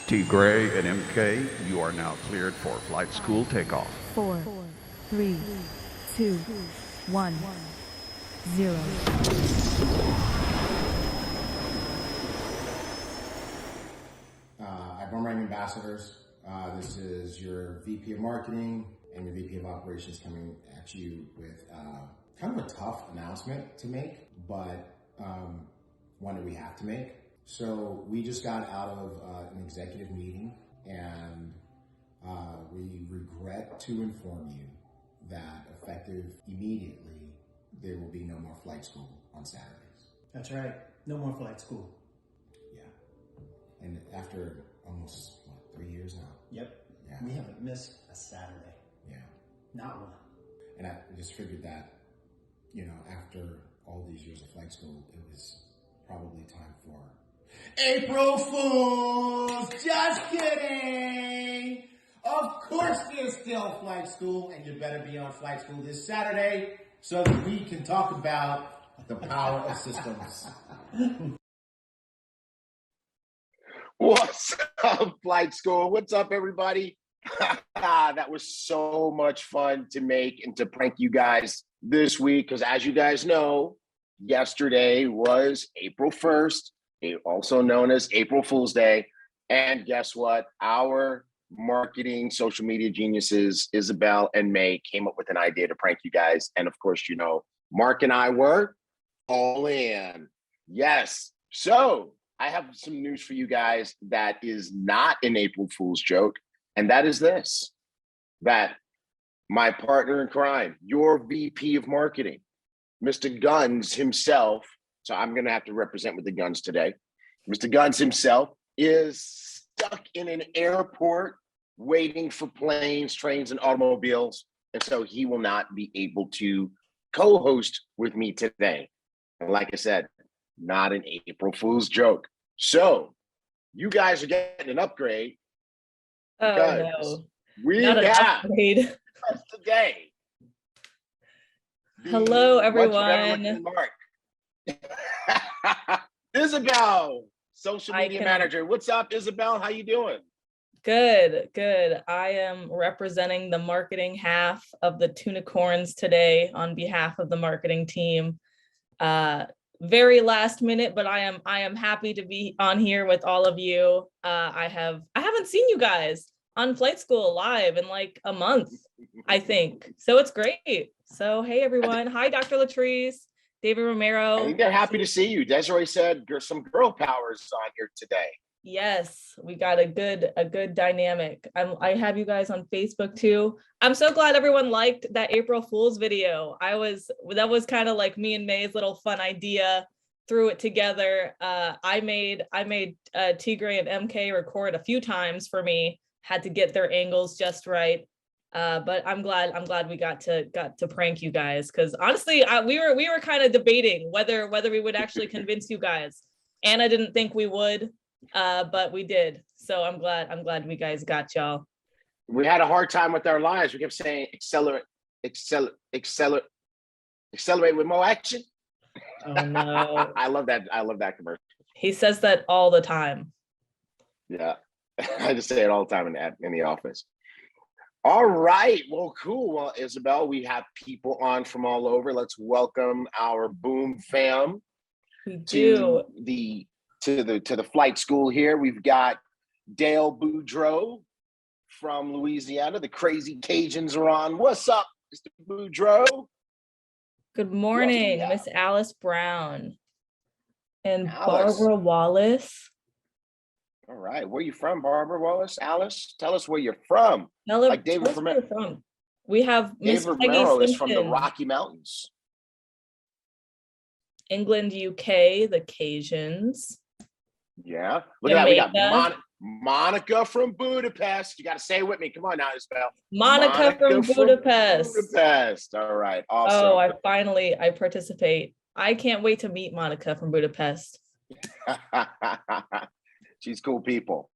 T. Gray and MK, you are now cleared for flight school takeoff. 4, 3, 2, 1, 0. Ibüümerang ambassadors. This is your VP of Marketing and your VP of Operations coming at you with kind of a tough announcement to make, but one that we have to make. So we just got out of an executive meeting, and we regret to inform you that effective immediately, there will be no more flight school on Saturdays. That's right. No more flight school. Yeah. And after almost, 3 years now? Yep. Yeah. We haven't missed a Saturday. Yeah. Not one. And I just figured that, after all these years of flight school, it was probably time for April Fools! Just kidding! Of course there's still flight school, and you better be on flight school this Saturday so that we can talk about the power of systems. What's up, flight school? What's up, everybody? That was so much fun to make and to prank you guys this week, because as you guys know, yesterday was April 1st, also known as April Fool's Day. And guess what? Our marketing social media geniuses, Isabel and May, came up with an idea to prank you guys. And of course, Mark and I were all in. Yes. So I have some news for you guys that is not an April Fool's joke. And that is this, that my partner in crime, your VP of marketing, Mr. Guns himself, so I'm going to have to represent with the Guns today. Mr. Guns himself is stuck in an airport waiting for planes, trains, and automobiles. And so he will not be able to co-host with me today. And like I said, not an April Fool's joke. So you guys are getting an upgrade. Oh no, we not an have upgrade. Today. Hello, Much better everyone. looking Mark. Isabel, social media manager. What's up, Isabel? How you doing? Good, good. I am representing the marketing half of the Tunicorns today on behalf of the marketing team. Very last minute, but I am happy to be on here with all of you. I haven't seen you guys on Flight School live in like a month, I think. So it's great. So hey everyone. Hi, Dr. Latrice, David Romero. I think they're happy to see you. Desiree said there's some girl powers on here today. Yes, we got a good dynamic. I have you guys on Facebook too. I'm so glad everyone liked that April Fool's video. That was kind of like me and May's little fun idea. Threw it together. I made Tigray and MK record a few times for me. Had to get their angles just right. But I'm glad we got to prank you guys, because honestly, we were kind of debating whether we would actually convince you guys. And I didn't think we would. But we did. So I'm glad we guys got y'all. We had a hard time with our lives. We kept saying accelerate with more action. Oh no. I love that commercial. He says that all the time. Yeah. I just say it all the time in the office. All right. Well, cool. Well, Isabel, we have people on from all over. Let's welcome our BÜM fam. We do. To the flight school here. We've got Dale Boudreau from Louisiana. The Crazy Cajuns are on. What's up, Mr. Boudreau? Good morning, Miss Alice Brown and Alice. Barbara Wallace. All right, where you from, Barbara Wallace? Alice, tell us where you're from. Like David Romero. We have Miss David Peggy Romero is Simpson. from the Rocky Mountains. England, UK, the Cajuns. Yeah, look at that. We got Jamaica. Monica from Budapest. You got to say it with me. Come on now, Isabel. Monica from Budapest. Budapest. All right. Awesome. Oh, I participate. I can't wait to meet Monica from Budapest. She's cool people.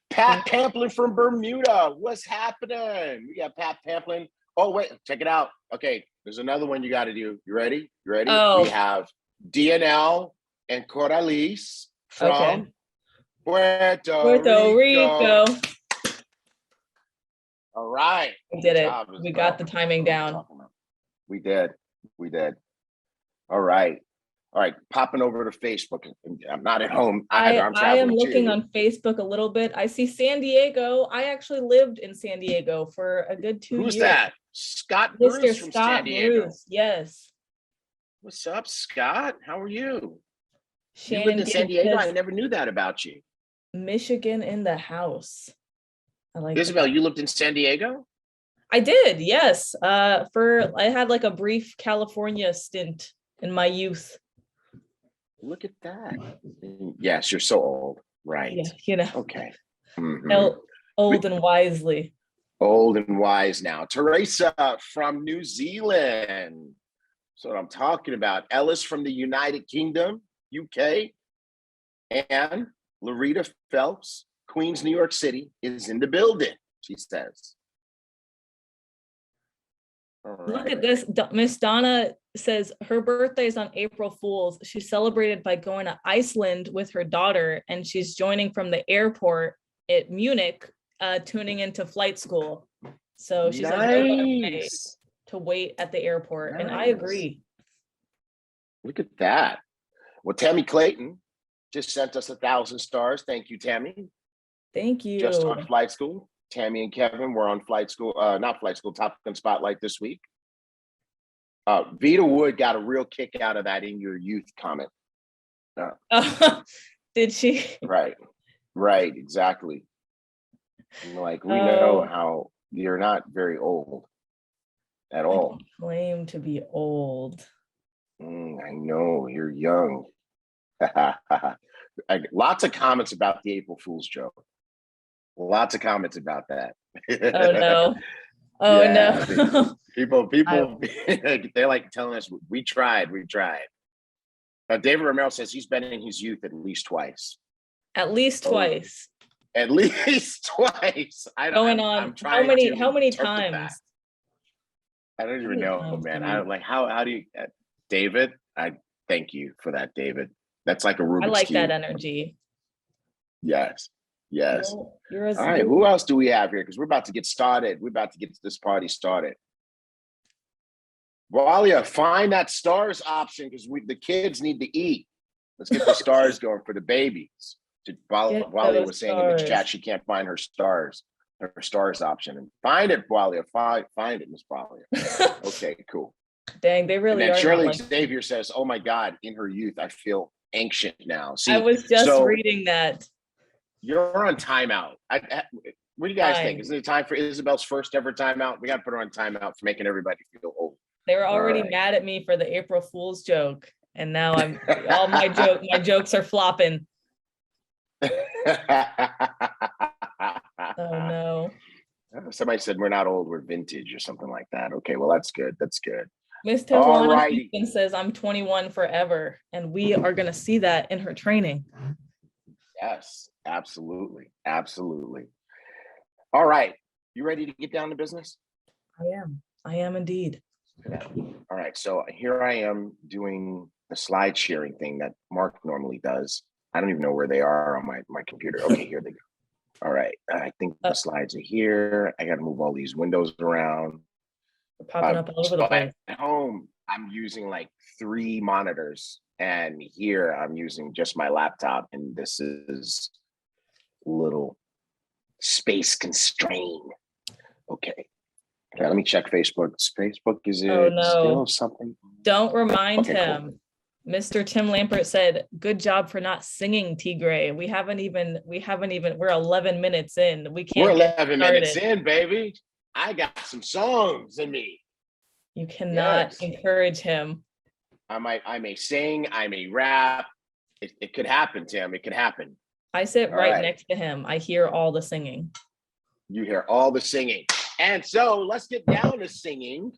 Pat Pamplin from Bermuda. What's happening? We got Pat Pamplin. Oh, wait, check it out. Okay, there's another one you got to do. You ready? You ready? Oh. We have DNL and Coralice from Puerto Rico. All right. We did Good it. job, We Isabel. got the timing down. We did. All right. Popping over to Facebook. I'm not at home either. I'm I am traveling looking too. on Facebook a little bit. I see San Diego. I actually lived in San Diego for a good 2 years. Who's that? Scott Mr. Bruce from Scott San Diego. Bruce. Yes. What's up, Scott? How are you? Shannon You lived in San Gates Diego? says, I never knew that about you. Michigan in the house. I like Isabel, that. you lived in San Diego? I did, yes. I had like a brief California stint in my youth. Look at that. Yes, you're so old. Right. Yeah, you know. Okay. Mhm. Old and wisely. Old and wise now. Teresa from New Zealand. That's what I'm talking about. Ellis from the United Kingdom, UK. And Larita Phelps, Queens, New York City, is in the building, she says. All right. Look at this. Miss Donna says her birthday is on April Fool's. She celebrated by going to Iceland with her daughter, and she's joining from the airport at Munich, tuning into flight school. So she said her birthday to wait at the airport, and I agree. Look at that. Well, Tammy Clayton just sent us 1,000 stars. Thank you, Tammy. Thank you. Just on Flight School. Tammy and Kevin were on Flight School, not Flight School, Top Gun Spotlight this week. Vita Wood got a real kick out of that in your youth comment. Did she? Right, exactly. Like, we know how you're not very old at all. I claim to be old. I know, you're young. Lots of comments about the April Fool's joke. Lots of comments about that. Oh no. Oh yeah, no. People, they're like telling us, we tried. David Romero says he's been in his youth at least twice. At least twice. At least twice. I'm trying how many times? I don't even know, man. I don't like how do you, David? I thank you for that, David. That's like a Rubik's I like Cube. that energy. Yes. You're All right, who else do we have here? Because we're about to get started. We're about to get this party started. Walia, find that stars option because the kids need to eat. Let's get the stars going for the babies. Walia was saying in the chat she can't find her stars option. And find it, Walia. Find it, Miss Walia. Okay, cool. Dang, they really and then are. Shirley Xavier says, "Oh my God, in her youth, I feel ancient now." See, I was just reading that. You're on timeout. What do you guys think? Is it time for Isabel's first ever timeout? We got to put her on timeout for making everybody feel old. They were already mad at me for the April Fool's joke, and now all my jokes are flopping. Oh no. Somebody said we're not old, we're vintage or something like that. Okay, well, that's good. Miss Tajuana says I'm 21 forever, and we are going to see that in her training. Yes, absolutely. All right, you ready to get down to business? I am indeed. Yeah. All right, so here I am doing the slide sharing thing that Mark normally does. I don't even know where they are on my computer. Okay, here they go. All right, I think the slides are here. I got to move all these windows around. They're popping up all over the place. At home, I'm using like 3 monitors, and here I'm using just my laptop, and this is a little space constrained. Okay, let me check Facebook. Facebook, is it still something? Don't remind him. Cool. Mr. Tim Lampert said, "Good job for not singing, Tigray. We're 11 minutes in. We're 11 minutes in, baby. I got some songs in me." You cannot encourage him. I may sing, I may rap. It could happen, Tim. It could happen. I sit right next to him. I hear all the singing. You hear all the singing. And so let's get down to singing.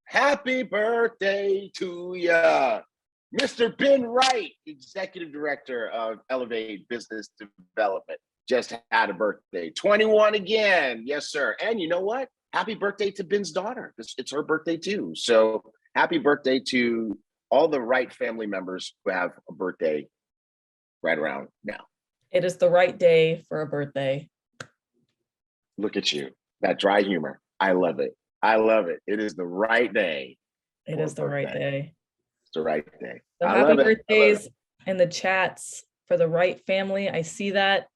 Happy birthday to ya, Mr. Ben Wright, Executive Director of Elevate Business Development. Just had a birthday. 21 again. Yes, sir. And you know what? Happy birthday to Ben's daughter. It's her birthday too. So happy birthday to all the Wright family members who have a birthday right around now. It is the right day for a birthday. Look at you. That dry humor. I love it. I love it. It is the right day. It for a is the right birthday. day. It's the right day. So I happy love it. I love birthdays it. in the chats for the right family. I see that.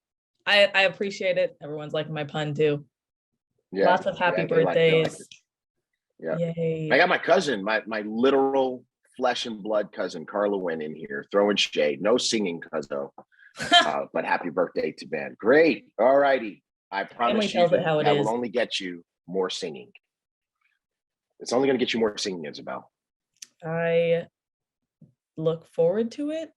I appreciate it. Everyone's liking my pun too. Yeah. Lots of happy Yeah, they like birthdays. it. Yeah. Yay. I got my cousin, my literal flesh and blood cousin, Carla went in here throwing shade. No singing, cousin, but happy birthday to Ben. Great. All righty. I promise you tells it how it that is. will only get you more singing. It's only going to get you more singing, Isabel. I look forward to it.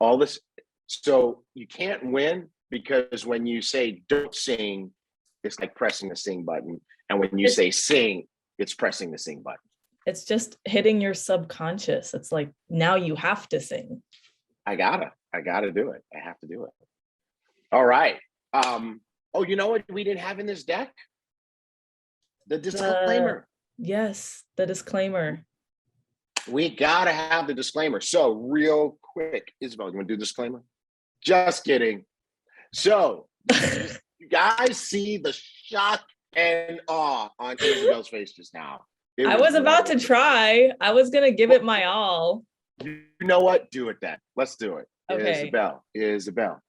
All this. So you can't win because when you say don't sing, it's like pressing the sing button. And when you say sing, it's pressing the sing button. It's just hitting your subconscious. It's like, now you have to sing. I gotta do it. I have to do it. All right. Oh, you know what we didn't have in this deck? The disclaimer. Yes, the disclaimer. We gotta have the disclaimer. So real quick, Isabel, you wanna do the disclaimer? Just kidding. So you guys see the shock and awe on Isabel's face just now. I was about to try. I was gonna give it my all. You know what? Do it then. Let's do it. Okay. Isabel.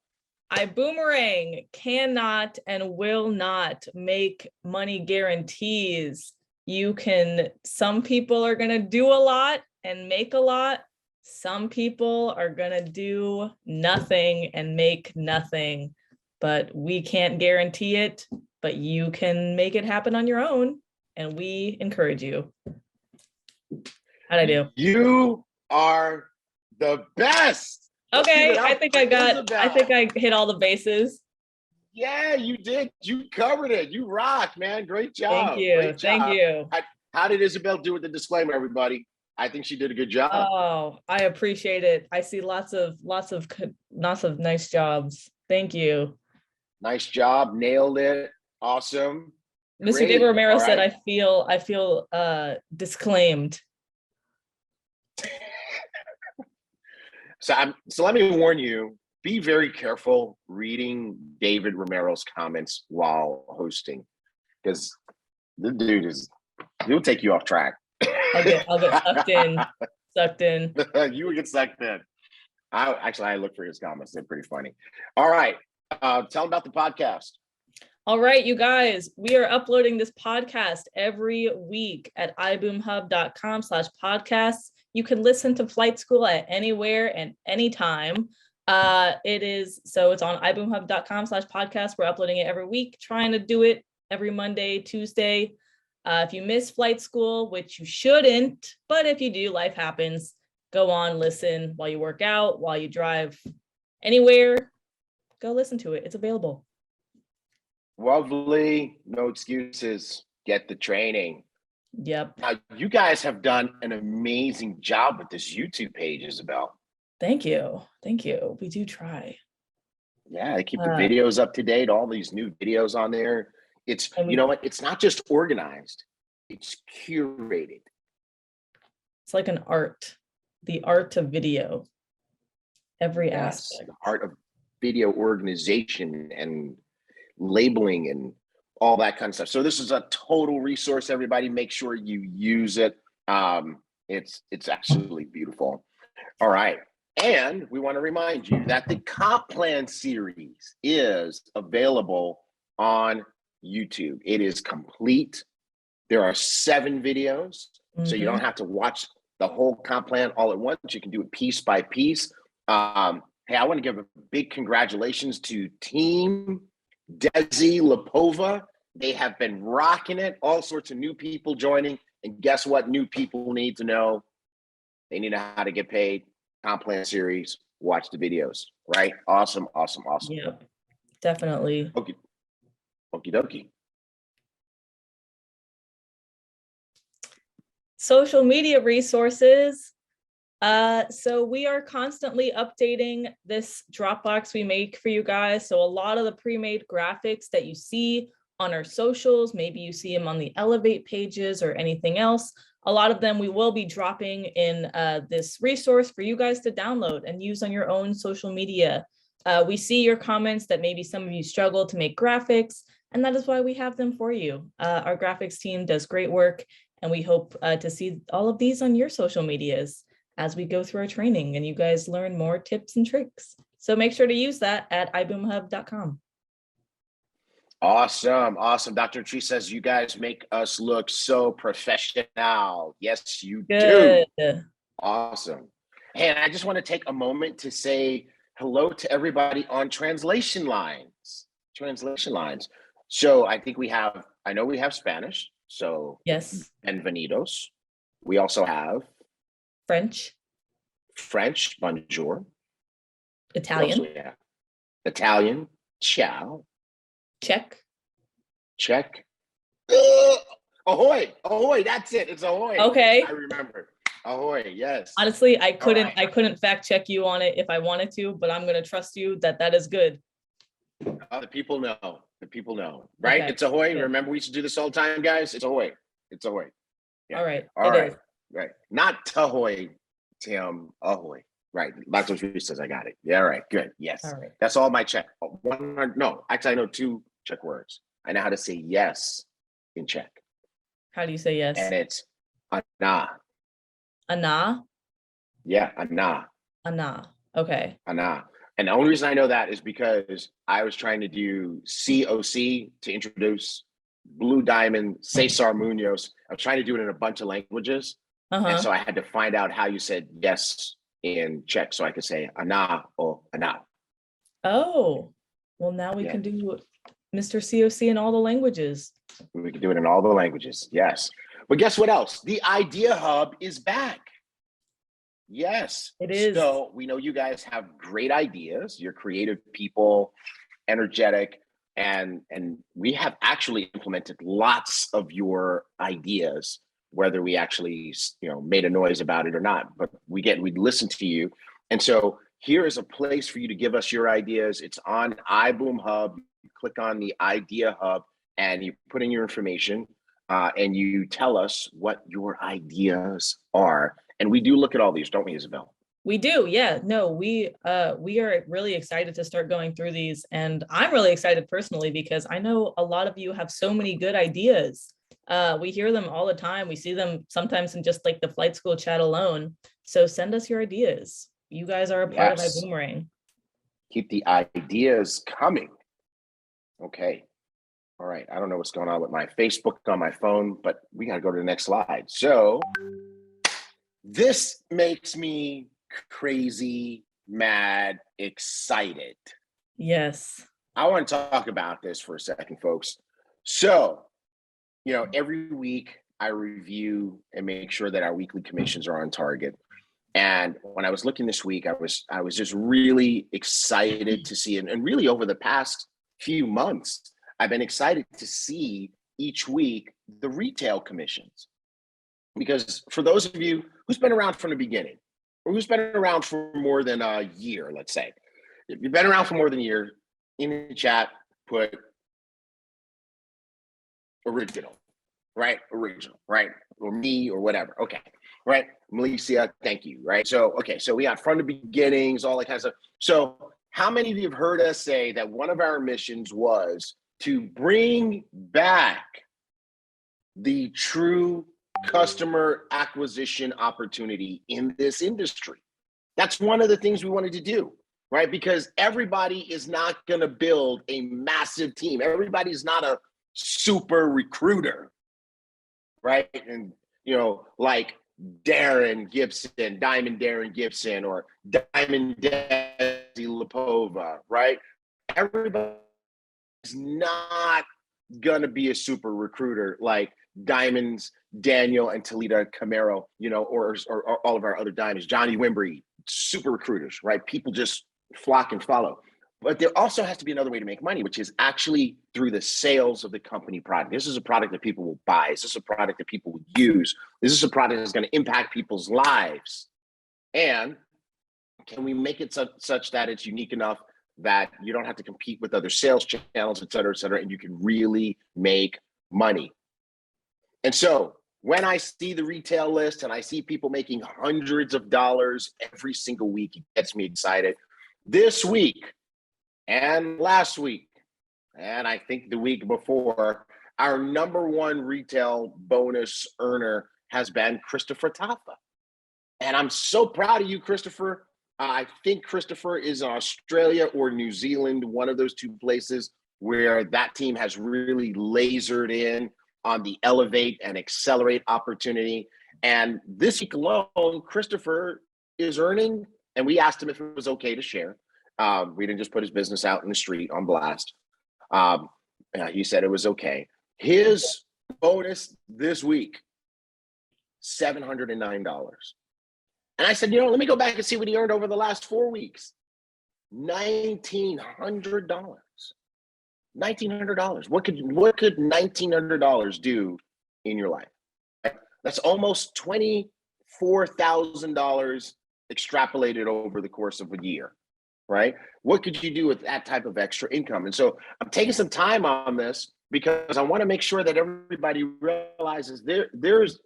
Ibüümerang cannot and will not make money guarantees. Some people are gonna do a lot and make a lot. Some people are gonna do nothing and make nothing, but we can't guarantee it, but you can make it happen on your own, and we encourage you. How'd I do? You are the best. Okay, I think I hit all the bases. Yeah, you did. You covered it. You rock, man. Great job. Thank you. Great job. Thank you. How did Isabel do with the disclaimer, everybody? I think she did a good job. Oh, I appreciate it. I see lots of nice jobs. Thank you. Nice job. Nailed it. Awesome. Mr. Great. David Romero All said, right. I feel disclaimed. So let me warn you, be very careful reading David Romero's comments while hosting, because the dude he'll take you off track. I'll get sucked in. You would get sucked in. I look for his comments. They're pretty funny. All right. Tell them about the podcast. All right, you guys, we are uploading this podcast every week at iboomhub.com/podcasts. You can listen to Flight School at anywhere and anytime. It's on iboomhub.com/podcast. We're uploading it every week, trying to do it every Monday, Tuesday. If you miss Flight School, which you shouldn't, but if you do, life happens. Go on, listen while you work out, while you drive, anywhere. Go listen to it. It's available. Lovely. No excuses. Get the training. Yep. Now, you guys have done an amazing job with this YouTube page, Isabel. Thank you. Thank you. We do try. Yeah, they keep the videos up to date, all these new videos on there. You know what? It's not just organized, it's curated. It's like an art, the art of video. Every aspect. The art of video organization and labeling and all that kind of stuff. So this is a total resource, everybody. Make sure you use it. It's absolutely beautiful. All right. And we want to remind you that the comp plan series is available on YouTube. It is complete. There are 7 videos, so you don't have to watch the whole comp plan all at once. You can do it piece by piece. Hey, I want to give a big congratulations to Team Desi Lapova. They have been rocking it. All sorts of new people joining. And guess what? New people need to know. They need to know how to get paid. Comp plan series. Watch the videos. Right? Awesome. Yeah, definitely. Okie dokie. Social media resources. So we are constantly updating this Dropbox we make for you guys. So a lot of the pre-made graphics that you see on our socials, maybe you see them on the Elevate pages or anything else. A lot of them we will be dropping in this resource for you guys to download and use on your own social media. We see your comments that maybe some of you struggle to make graphics, and that is why we have them for you. Our graphics team does great work, and we hope to see all of these on your social medias as we go through our training and you guys learn more tips and tricks. So make sure to use that at iboomhub.com. Awesome. Awesome. Dr. Tree says, you guys make us look so professional. Yes, you do. Awesome. Hey, and I just want to take a moment to say hello to everybody on translation lines. So I think I know we have Spanish. So yes. Bienvenidos. We also have French, bonjour. Italian, Italian, ciao. Czech. Ahoy, that's it. It's ahoy. Okay. I remember. Ahoy, yes. Honestly, I couldn't fact check you on it if I wanted to, but I'm going to trust you that is good. The people know. Right? Okay. It's ahoy. Good. Remember, we used to do this all the time, guys. It's ahoy. Yeah. All right. Right. Not tahoy, Tim. Ahoy. Right. Lots of Tree says I got it. Yeah. All right. Good. Yes. All right. That's all my Czech. No, actually, I know 2 Czech words. I know how to say yes in Czech. How do you say yes? And it's ana. Ana? Yeah, ana. Ana. Okay. Ana. And the only reason I know that is because I was trying to do COC to introduce Blue Diamond, Cesar Munoz. I was trying to do it in a bunch of languages. And so I had to find out how you said yes in Czech so I could say ana or ana. Oh, well, now we can do Mr. COC in all the languages. We can do it in all the languages, yes. But guess what else? The Idea Hub is back. Yes. It is. So we know you guys have great ideas. You're creative people, energetic, and we have actually implemented lots of your ideas, whether we actually made a noise about it or not. But we listen to you. And so here is a place for you to give us your ideas. It's on iBoom Hub. You click on the Idea Hub and you put in your information and you tell us what your ideas are. And we do look at all these, don't we, Isabel? We do, yeah. No, we are really excited to start going through these. And I'm really excited personally because I know a lot of you have so many good ideas. We hear them all the time. We see them sometimes in just like the flight school chat alone. So send us your ideas. You guys are a part of Ibüümerang. Keep the ideas coming. Okay. All right. I don't know what's going on with my Facebook on my phone, but we got to go to the next slide. So this makes me crazy, mad, excited. Yes. I want to talk about this for a second, folks. So, every week I review and make sure that our weekly commissions are on target. And when I was looking this week, I was just really excited to see, and really over the past few months, I've been excited to see each week the retail commissions. Because for those of you who's been around from the beginning, or who's been around for more than a year, let's say, if you've been around for more than a year, in the chat, put original, right? Original, right? Or me or whatever. Okay, right? Melissa, thank you, right? So, okay, so we got from the beginnings, all that kind of stuff. So how many of you have heard us say that one of our missions was to bring back the true customer acquisition opportunity in this industry? That's one of the things we wanted to do, right? Because everybody is not going to build a massive team. Everybody's not a super recruiter, right? And, like Darren Gibson, Diamond Darren Gibson, or Diamond Desi Lapova, right? Everybody's not going to be a super recruiter like Diamonds, Daniel and Talita Camaro, or all of our other diamonds, Johnny Wimbrey, super recruiters, right? People just flock and follow. But there also has to be another way to make money, which is actually through the sales of the company product. This is a product that people will buy. This is a product that people will use. This is a product that's going to impact people's lives. And can we make it such that it's unique enough that you don't have to compete with other sales channels, et cetera, and you can really make money? And so when I see the retail list and I see people making hundreds of dollars every single week, it gets me excited. This week, And last week, and I think the week before, our number one retail bonus earner has been Christopher Taffa. And I'm so proud of you, Christopher. I think Christopher is in Australia or New Zealand, one of those two places where that team has really lasered in on the elevate and accelerate opportunity. And this week alone, Christopher is earning, and we asked him if it was okay to share. We didn't just put his business out in the street on blast. He said it was okay. His bonus this week, $709. And I said, let me go back and see what he earned over the last 4 weeks. $1,900. $1,900. What could $1,900 do in your life? That's almost $24,000 extrapolated over the course of a year, right? What could you do with that type of extra income? And so I'm taking some time on this because I want to make sure that everybody realizes there's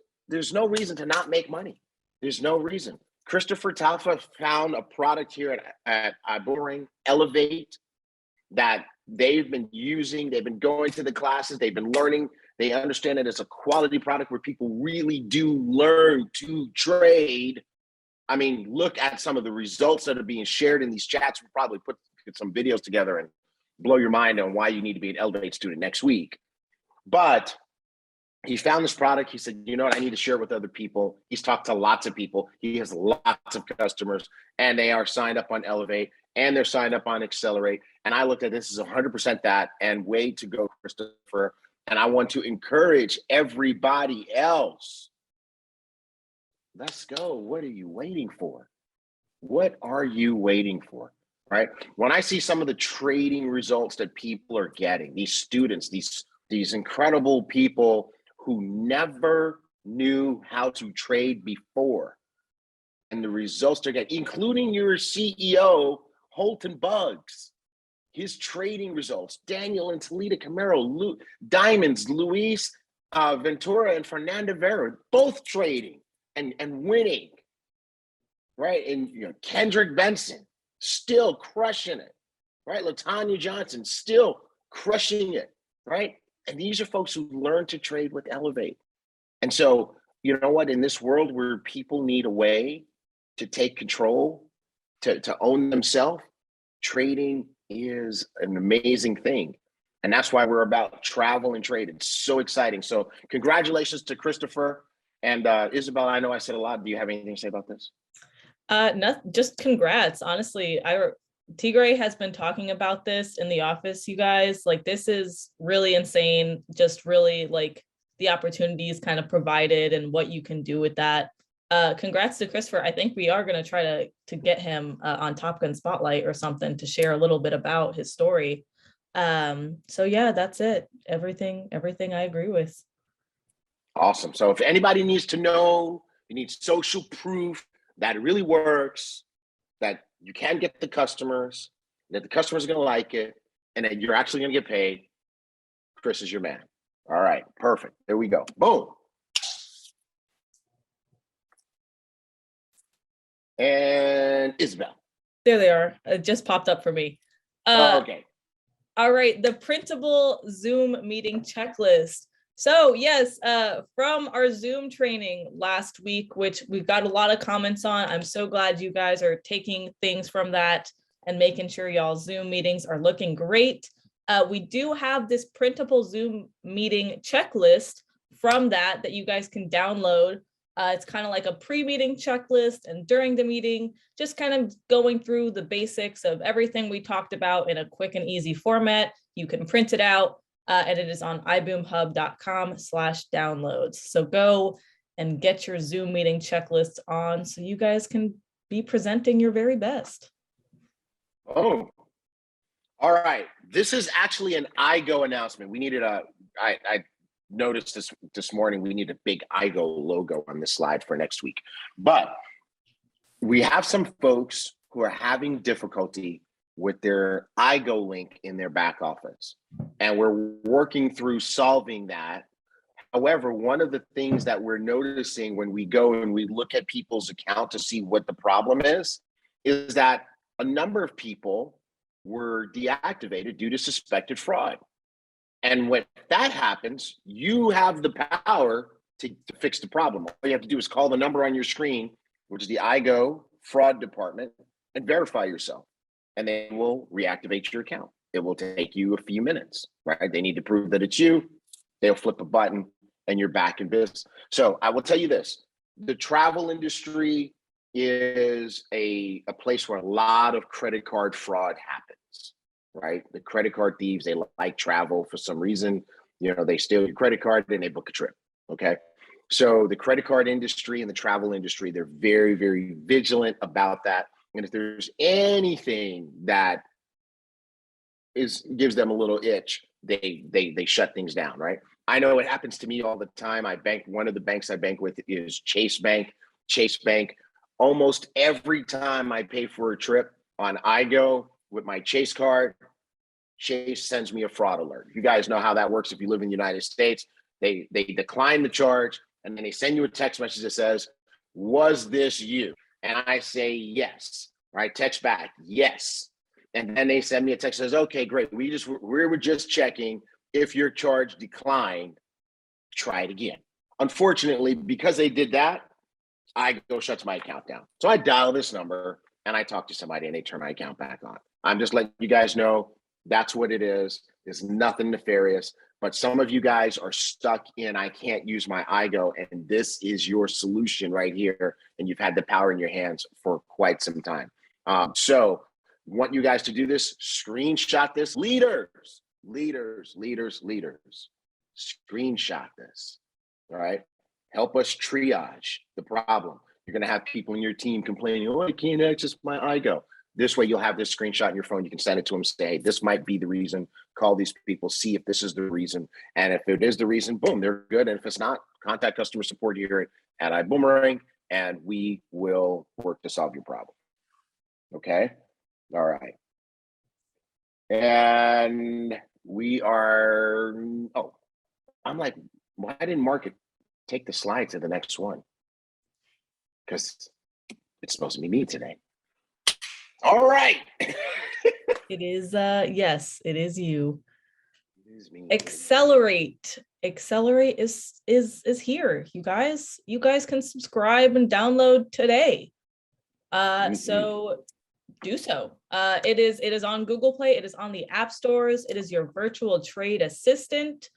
no reason to not make money. There's no reason. Christopher Taffa found a product here at Ibüümerang, Elevate, that they've been using. They've been going to the classes. They've been learning. They understand it as a quality product where people really do learn to trade. I mean, look at some of the results that are being shared in these chats. We'll probably put some videos together and blow your mind on why you need to be an Elevate student next week. But he found this product. He said, you know what, I need to share it with other people. He's talked to lots of people. He has lots of customers, and they are signed up on Elevate, and they're signed up on Accelerate. And I looked at this as 100% that, and way to go, Christopher. And I want to encourage everybody else. Let's go. What are you waiting for? What are you waiting for? Right? When I see some of the trading results that people are getting, these students, these incredible people who never knew how to trade before, and the results they're getting, including your CEO, Holton Buggs, his trading results, Daniel and Talita Camaro, Diamonds, Luis Ventura and Fernanda Vera, both trading and winning, right? And Kendrick Benson still crushing it, right? LaTanya Johnson still crushing it, right? And these are folks who learn to trade with Elevate. And so, you know what? In this world where people need a way to take control, to own themselves, trading is an amazing thing. And that's why we're about travel and trade. It's so exciting. So congratulations to Christopher and Isabel. I know I said a lot. Do you have anything to say about this? No, just congrats. Honestly, Tigray has been talking about this in the office, you guys. Like, this is really insane. Just really like the opportunities kind of provided and what you can do with that. Congrats to Christopher. I think we are going to try to get him on Top Gun Spotlight or something to share a little bit about his story. So yeah, that's it. Everything I agree with. Awesome. So if anybody needs to know, you need social proof that it really works, that you can get the customers, that the customers are going to like it, and that you're actually going to get paid, Chris is your man. All right, perfect. There we go. Boom. And Isabel. There they are. It just popped up for me. Okay. All right, the printable Zoom meeting checklist. So yes, from our Zoom training last week, which we've got a lot of comments on, I'm so glad you guys are taking things from that and making sure y'all's Zoom meetings are looking great. We do have this printable Zoom meeting checklist from that you guys can download. It's kind of like a pre-meeting checklist, and during the meeting, just kind of going through the basics of everything we talked about in a quick and easy format. You can print it out. And it is on iboomhub.com/downloads. So go and get your Zoom meeting checklists on so you guys can be presenting your very best. Oh, all right. This is actually an IGO announcement. We needed I noticed this morning, we need a big IGO logo on this slide for next week. But we have some folks who are having difficulty with their IGO link in their back office. And we're working through solving that. However, one of the things that we're noticing when we go and we look at people's account to see what the problem is that a number of people were deactivated due to suspected fraud. And when that happens, you have the power to fix the problem. All you have to do is call the number on your screen, which is the IGO fraud department, and verify yourself. And they will reactivate your account. It will take you a few minutes, right? They need to prove that it's you. They'll flip a button and you're back in business. So I will tell you this, the travel industry is a place where a lot of credit card fraud happens, right? The credit card thieves, they like travel for some reason. You know, they steal your credit card and they book a trip, okay? So the credit card industry and the travel industry, they're very, very vigilant about that. And if there's anything that gives them a little itch, they shut things down, right? I know it happens to me all the time. One of the banks I bank with is Chase Bank. Chase Bank, almost every time I pay for a trip on IGO with my Chase card, Chase sends me a fraud alert. You guys know how that works if you live in the United States. They decline the charge and then they send you a text message that says, "Was this you?" And I say yes, right? Text back, yes. And then they send me a text that says, "Okay, great. We were just checking if your charge declined, try it again." Unfortunately, because they did that, IGO shuts my account down. So I dial this number and I talk to somebody and they turn my account back on. I'm just letting you guys know that's what it is. It's nothing nefarious, but some of you guys are stuck in, I can't use my IGO, and this is your solution right here. And you've had the power in your hands for quite some time. So want you guys to do this, screenshot this. Leaders, screenshot this, all right? Help us triage the problem. You're gonna have people in your team complaining, "Oh, I can't access my IGO." This way you'll have this screenshot in your phone. You can send it to them, say, "Hey, this might be the reason." Call these people, see if this is the reason. And if it is the reason, boom, they're good. And if it's not, contact customer support here at Ibüümerang and we will work to solve your problem. Okay? All right. And we are, oh, I'm like, why didn't Mark take the slide to the next one? Because it's supposed to be me today. All right. It is, yes, it is you. It is me. Accelerate is here, you guys. You guys can subscribe and download today. So do so. It is on Google Play. It is on the app stores. It is your virtual trade assistant.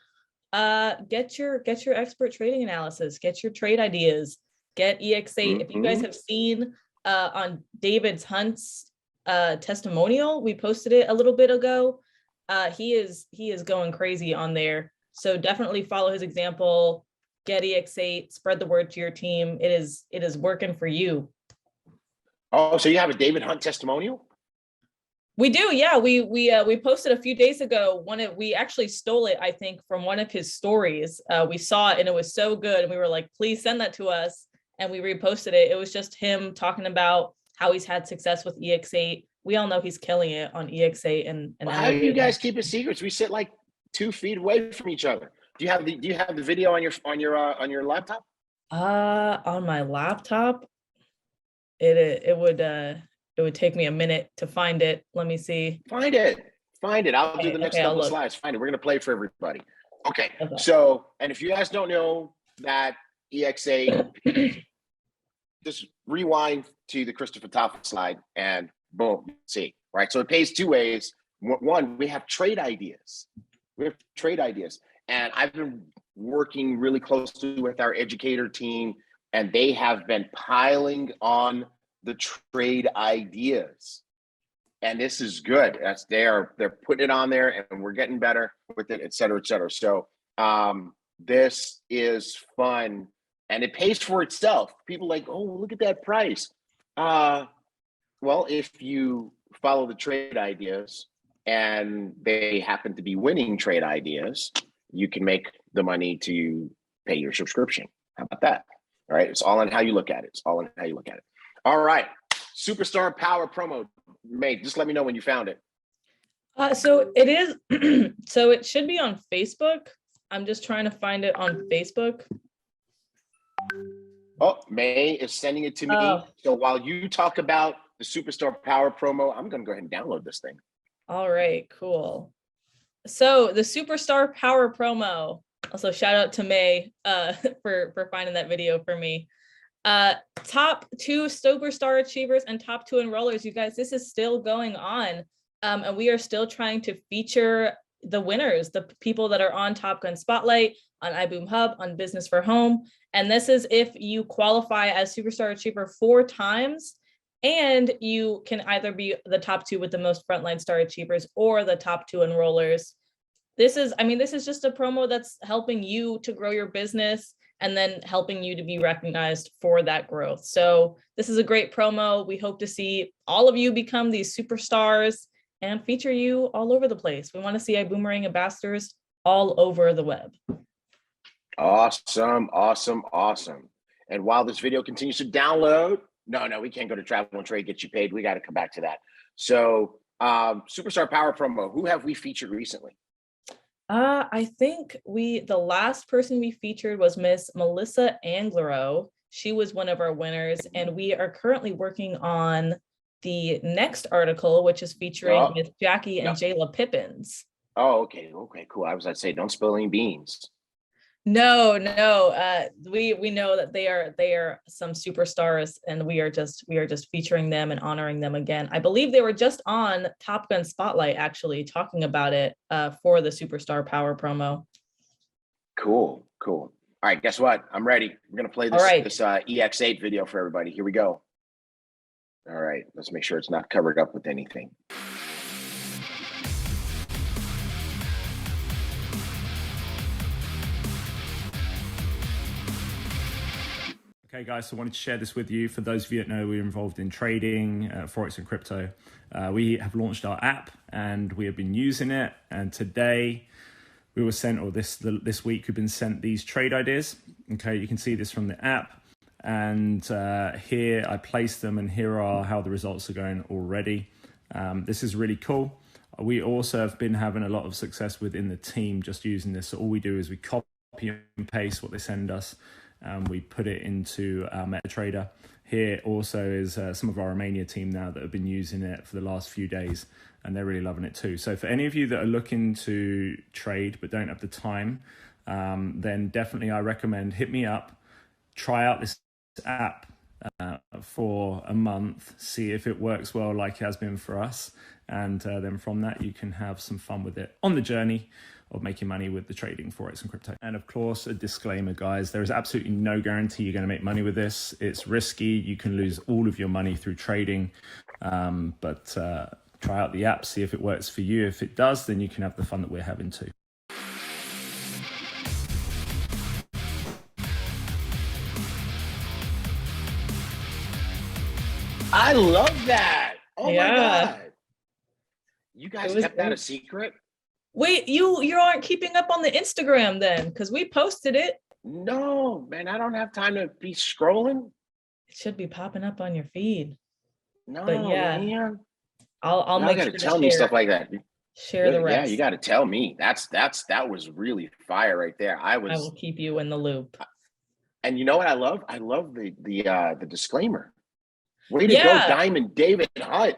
Get your expert trading analysis. Get your trade ideas. Get EX8. If you guys have seen on David's Hunt's testimonial, we posted it a little bit ago. He is going crazy on there. So definitely follow his example. Get EX8. Spread the word to your team. It is working for you. Oh, so you have a David Hunt testimonial? We do, yeah. We posted a few days ago. We actually stole it, I think, from one of his stories. We saw it and it was so good, and we were like, "Please send that to us." And we reposted it. It was just him talking about how he's had success with EX8. We all know he's killing it on EX8. And how do you guys keep it secrets? We sit like 2 feet away from each other. Do you have the video on your laptop? On my laptop. It would take me a minute to find it. Let me see. Find it. I'll do the next couple slides. Find it. We're gonna play for everybody. Okay. So, and if you guys don't know that EX8, just rewind to the Christopher Toffa slide and boom, see, right? So it pays 2 ways. One, we have trade ideas. And I've been working really closely with our educator team, and they have been piling on the trade ideas. And this is good. They're putting it on there and we're getting better with it, et cetera, et cetera. So this is fun and it pays for itself. People like, "Oh, look at that price." Well, if you follow the trade ideas and they happen to be winning trade ideas, you can make the money to pay your subscription. How about that? All right. It's all on how you look at it. All right. Superstar Power promo. Mate, just let me know when you found it. So it is, so it should be on Facebook. I'm just trying to find it on Facebook. Oh, May is sending it to me. So while you talk about the Superstar Power promo, I'm going to go ahead and download this thing. All right, cool. So the Superstar Power promo. Also, shout out to May for finding that video for me. Top 2 Superstar achievers and top 2 enrollers. You guys, this is still going on. And we are still trying to feature the winners, the people that are on Top Gun Spotlight, on iBoom Hub, on Business for Home. And this is if you qualify as Superstar Achiever 4 times, and you can either be the top 2 with the most frontline star achievers or the top 2 enrollers. This is just a promo that's helping you to grow your business and then helping you to be recognized for that growth. So this is a great promo. We hope to see all of you become these superstars and feature you all over the place. We want to see Ibüümerang ambassadors all over the web. Awesome, awesome, awesome. And while this video continues to download, no, we can't go to Travel and Trade, get you paid. We got to come back to that. So Superstar Power promo, who have we featured recently? I think the last person we featured was Miss Melissa Anglero. She was one of our winners, and we are currently working on the next article, which is featuring Miss Jackie and Jayla Pippins. Oh, okay, cool. I was about to say, don't spill any beans. No, we know that they are some superstars, and we are just featuring them and honoring them again. I believe they were just on Top Gun Spotlight, actually talking about it for the Superstar Power promo. Cool. All right, guess what? I'm ready. We're gonna play this EX8 video for everybody. Here we go. All right, let's make sure it's not covered up with anything. Okay, guys, so I wanted to share this with you. For those of you that know, we're involved in trading, Forex and crypto. We have launched our app and we have been using it. And today we were sent, or this week, we've been sent these trade ideas. Okay, you can see this from the app. And here I placed them, and here are how the results are going already. This is really cool. We also have been having a lot of success within the team just using this. So all we do is we copy and paste what they send us. We put it into our MetaTrader. Here also is some of our Romania team now that have been using it for the last few days, and they're really loving it too. So for any of you that are looking to trade but don't have the time, then definitely I recommend hit me up, try out this app for a month, see if it works well like it has been for us, and then from that you can have some fun with it on the journey of making money with the trading, Forex and crypto. And of course, a disclaimer, guys, there is absolutely no guarantee you're going to make money with this. It's risky. You can lose all of your money through trading, but try out the app, see if it works for you. If it does, then you can have the fun that we're having too. I love that. Oh Yeah. my God. You guys kept that a secret? Wait, you aren't keeping up on the Instagram then, because we posted it. No, man, I don't have time to be scrolling. It should be popping up on your feed. No, But yeah, man. I'll make sure to tell me stuff like that. Share the rest. Yeah, you got to tell me. That was really fire right there. I will keep you in the loop. And you know what I love? I love the disclaimer. Way to go, Diamond David Hunt,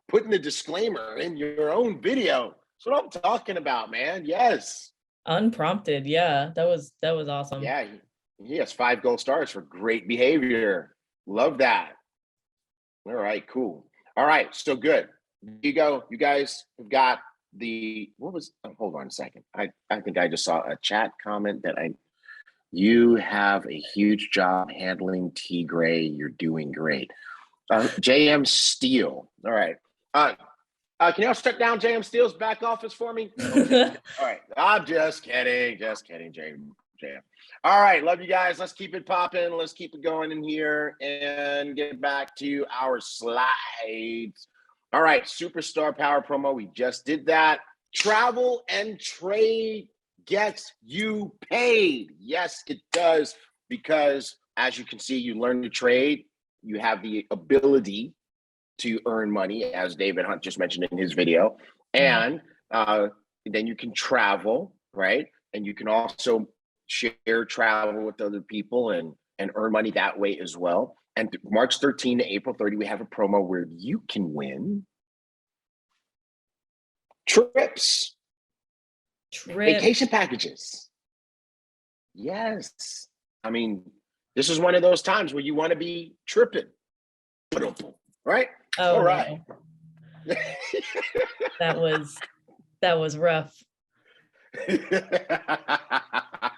putting the disclaimer in your own video. That's what I'm talking about, man. Yes. Unprompted. Yeah, that was awesome. Yeah, he has 5 gold stars for great behavior. Love that. All right, cool. All right, so good. You go. You guys have got hold on a second. I think I just saw a chat comment that you have a huge job handling T Gray. You're doing great. JM Steele. All right. Can y'all shut down JM Steele's back office for me? Okay. All right. I'm just kidding. JM. All right. Love you guys. Let's keep it popping. Let's keep it going in here and get back to our slides. All right. Superstar Power promo. We just did that. Travel and Trade gets you paid. Yes, it does. Because as you can see, you learn to trade. You have the ability to earn money, as David Hunt just mentioned in his video. And then you can travel, right? And you can also share travel with other people and earn money that way as well. And March 13 to April 30, we have a promo where you can win Trips, Trip. vacation packages. Yes. I mean, this is one of those times where you want to be tripping. Right? Oh, All right. no. That was rough.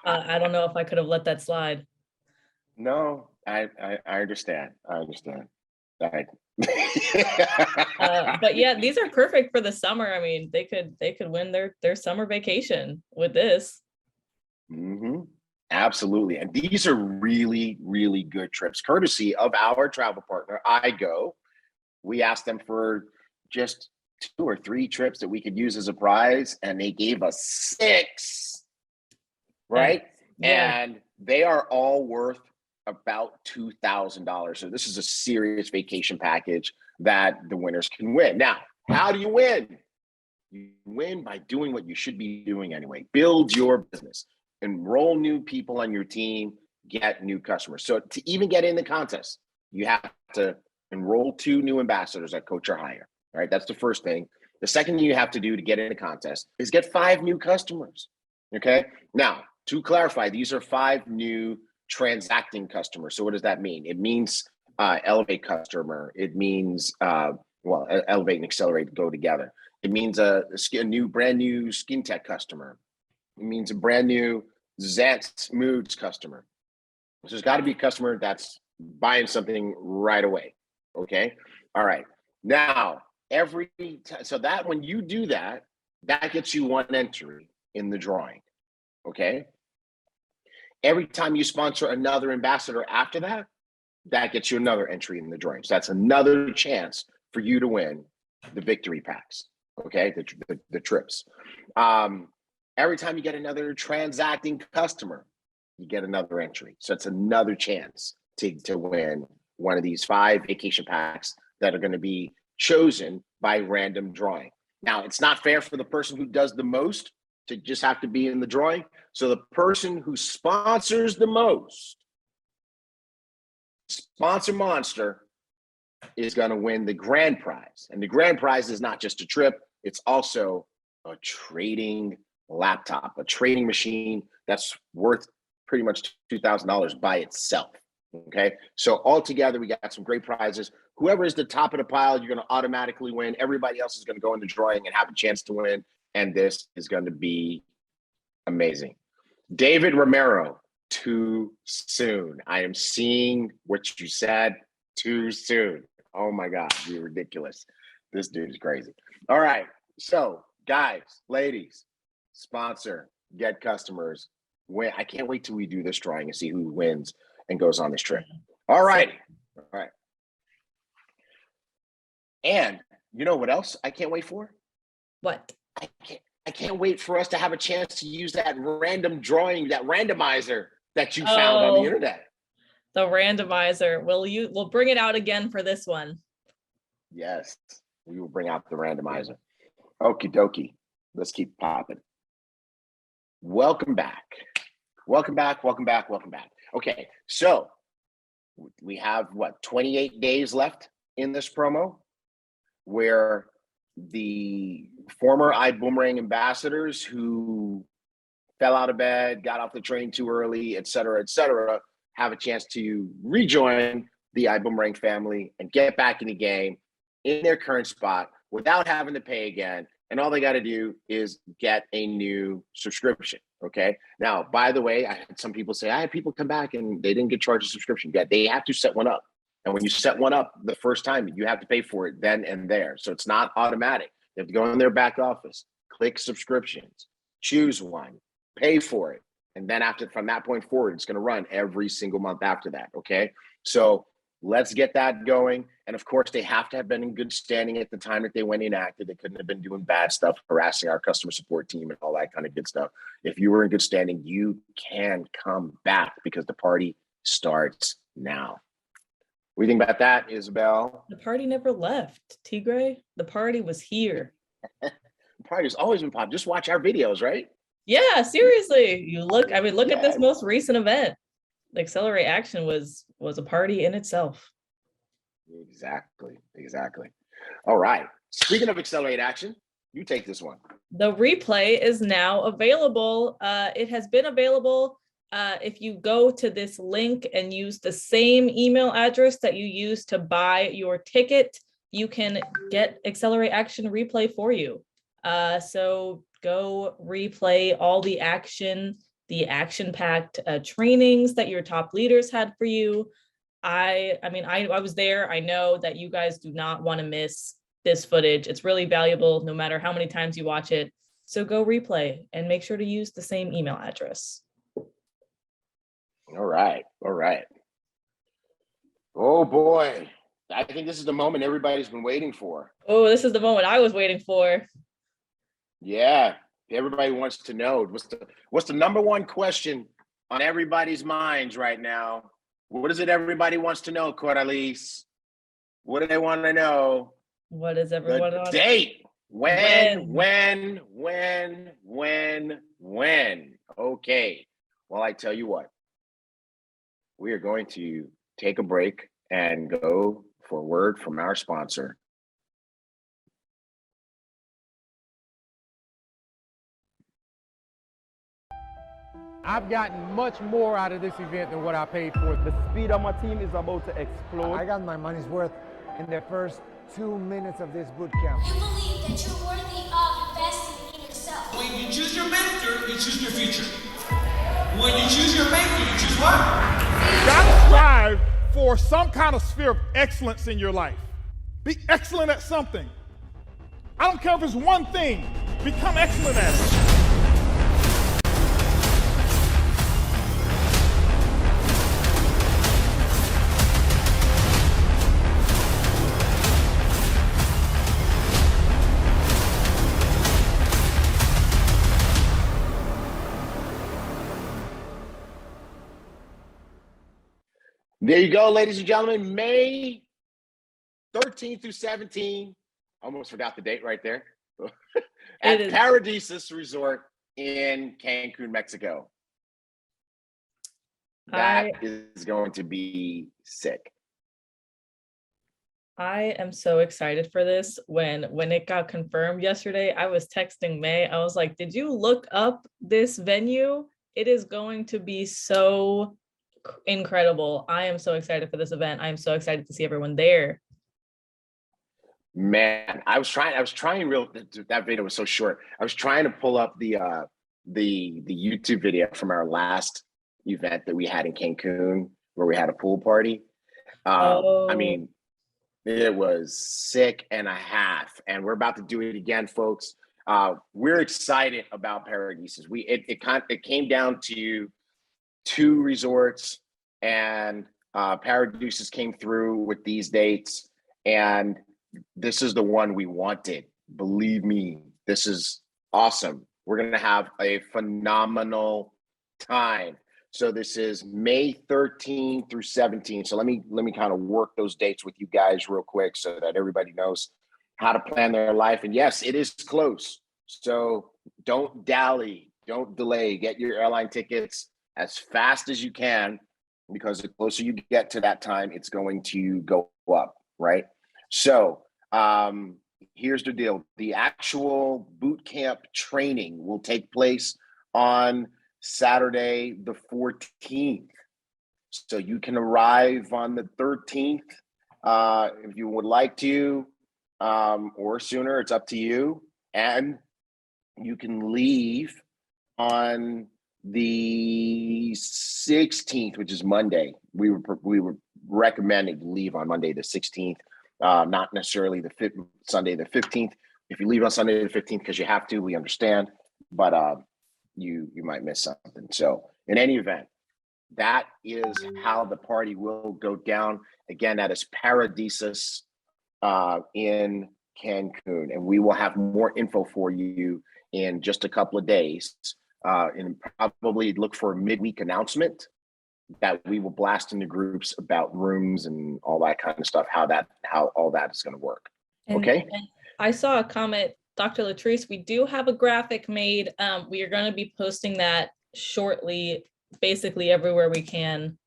I don't know if I could have let that slide. No, I understand. I understand. Right. But yeah, these are perfect for the summer. I mean, they could win their summer vacation with this. Mm-hmm. Absolutely. And these are really, really good trips, courtesy of our travel partner, iGo. We asked them for just 2 or 3 trips that we could use as a prize, and they gave us 6. Right? Yeah. And they are all worth about $2,000. So this is a serious vacation package that the winners can win. Now, how do you win? You win by doing what you should be doing anyway. Build your business, enroll new people on your team, get new customers. So to even get in the contest, you have to enroll 2 new ambassadors at Coach or Hire. All right, that's the first thing. The second thing you have to do to get in the contest is get 5 new customers. Okay. Now, to clarify, these are 5 new transacting customers. So what does that mean? It means elevate customer. It means elevate and accelerate go together. It means a brand new skin tech customer. It means a brand new Zants Moods customer. So there's got to be a customer that's buying something right away. Okay. All right. Now, so that when you do that, that gets you 1 entry in the drawing. Okay. Every time you sponsor another ambassador after that, that gets you another entry in the drawing. So that's another chance for you to win the victory packs. Okay, the trips. Every time you get another transacting customer, you get another entry. So it's another chance to win one of these 5 vacation packs that are going to be chosen by random drawing. Now, it's not fair for the person who does the most to just have to be in the drawing. So the person who sponsors the most, sponsor monster, is going to win the grand prize. And the grand prize is not just a trip, it's also a trading laptop, a trading machine that's worth pretty much $2,000 by itself. Okay, so altogether, we got some great prizes. Whoever is the top of the pile, you're going to automatically win. Everybody else is going to go in the drawing and have a chance to win. And this is going to be amazing. David Romero, too soon. I am seeing what you said, too soon. Oh my God, you're ridiculous. This dude is crazy. All right, so guys, ladies, sponsor, get customers, win. I can't wait till we do this drawing and see who wins and goes on this trip. All right. All right. And you know what else I can't wait for? What? I can't wait for us to have a chance to use that random drawing, that randomizer that you found on the internet. The randomizer. We'll bring it out again for this one. Yes, we will bring out the randomizer. Okie dokie. Let's keep popping. Welcome back. Welcome back. Welcome back. Welcome back. Okay, so we have 28 days left in this promo, where the former Ibüümerang ambassadors who fell out of bed, got off the train too early, et cetera, have a chance to rejoin the Ibüümerang family and get back in the game in their current spot without having to pay again. And all they got to do is get a new subscription. Okay. Now, by the way, I had some people say, I had people come back and they didn't get charged a subscription. Yeah, they have to set one up. And when you set one up the first time, you have to pay for it then and there. So it's not automatic. You have to go in their back office, click subscriptions, choose one, pay for it. And then from that point forward, it's going to run every single month after that. Okay. So let's get that going. And of course, they have to have been in good standing at the time that they went inactive. They couldn't have been doing bad stuff, harassing our customer support team and all that kind of good stuff. If you were in good standing, you can come back because the party starts now. What do you think about that, Isabel? The party never left, Tigray. The party was here. The party's always been popping. Just watch our videos, right? Yeah, seriously. Look at this most recent event. The Accelerate Action was a party in itself. Exactly. All right. Speaking of Accelerate Action, You take this one. The replay is now available. It has been available. If you go to this link and use the same email address that you used to buy your ticket, you can get Accelerate Action replay for you. So go replay all the action-packed trainings that your top leaders had for you. I was there. I know that you guys do not want to miss this footage. It's really valuable no matter how many times you watch it. So go replay and make sure to use the same email address. All right. Oh boy. I think this is the moment everybody's been waiting for. Oh, this is the moment I was waiting for. Yeah. Everybody wants to know what's the number one question on everybody's minds right now. What is it everybody wants to know, Coralice? What do they want to know? What is everyone The on? date. When? Okay. Well, I tell you what. We are going to take a break and go for a word from our sponsor. I've gotten much more out of this event than what I paid for. The speed of my team is about to explode. I got my money's worth in the first 2 minutes of this boot camp. You believe that you're worthy of investing in yourself. When you choose your mentor, you choose your future. When you choose your mentor, you choose what? You gotta strive for some kind of sphere of excellence in your life. Be excellent at something. I don't care if it's one thing, become excellent at it. There you go, ladies and gentlemen. May 13th through 17th. Almost forgot the date right there. At Paradisus Resort in Cancun, Mexico. That is going to be sick. I am so excited for this. When it got confirmed yesterday, I was texting May. I was like, did you look up this venue? It is going to be so incredible. I am so excited for this event. I am so excited to see everyone there. Man, I was trying that video was so short. I was trying to pull up the YouTube video from our last event that we had in Cancun where we had a pool party. I mean, it was sick and a half, and we're about to do it again, folks. We're excited about Paradisus. It came down to 2 resorts, and Paradisus came through with these dates, and this is the one we wanted. Believe me, this is awesome. We're gonna have a phenomenal time. So this is May 13 through 17. So let me kind of work those dates with you guys real quick so that everybody knows how to plan their life. And yes, it is close. So don't dally, don't delay. Get your airline tickets as fast as you can, because the closer you get to that time, it's going to go up, right? So here's the deal. The actual boot camp training will take place on Saturday, the 14th. So you can arrive on the 13th if you would like to, or sooner, it's up to you. And you can leave on the 16th, which is Monday. We were recommending leave on Monday the 16th, not necessarily Sunday the 15th. If you leave on Sunday the 15th because you have to, we understand, but you might miss something. So in any event, that is how the party will go down. Again, that is Paradisus in Cancun, and we will have more info for you in just a couple of days. And probably look for a midweek announcement that we will blast into groups about rooms and all that kind of stuff, how all that is going to work. Okay. And I saw a comment, Dr. Latrice, we do have a graphic made. We are going to be posting that shortly, basically everywhere we can.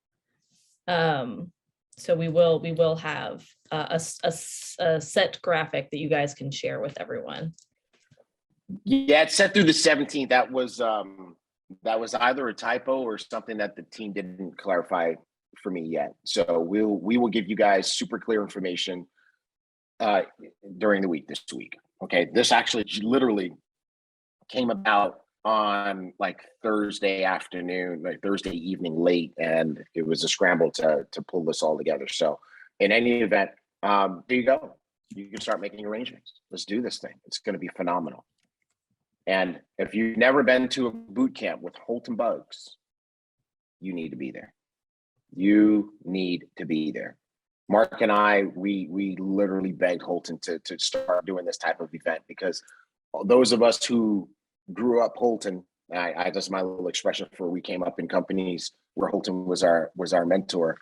So we will have a set graphic that you guys can share with everyone. Yeah, it's set through the 17th. That was either a typo or something that the team didn't clarify for me yet. So we will give you guys super clear information during the week this week. Okay, this actually literally came about on like Thursday afternoon, like Thursday evening late, and it was a scramble to pull this all together. So in any event, there you go. You can start making arrangements. Let's do this thing. It's going to be phenomenal. And if you've never been to a boot camp with Holt and Bugs, you need to be there. You need to be there. Mark and I, we literally begged Holton to start doing this type of event, because those of us who grew up Holton, I just my little expression for we came up in companies where Holton was our mentor.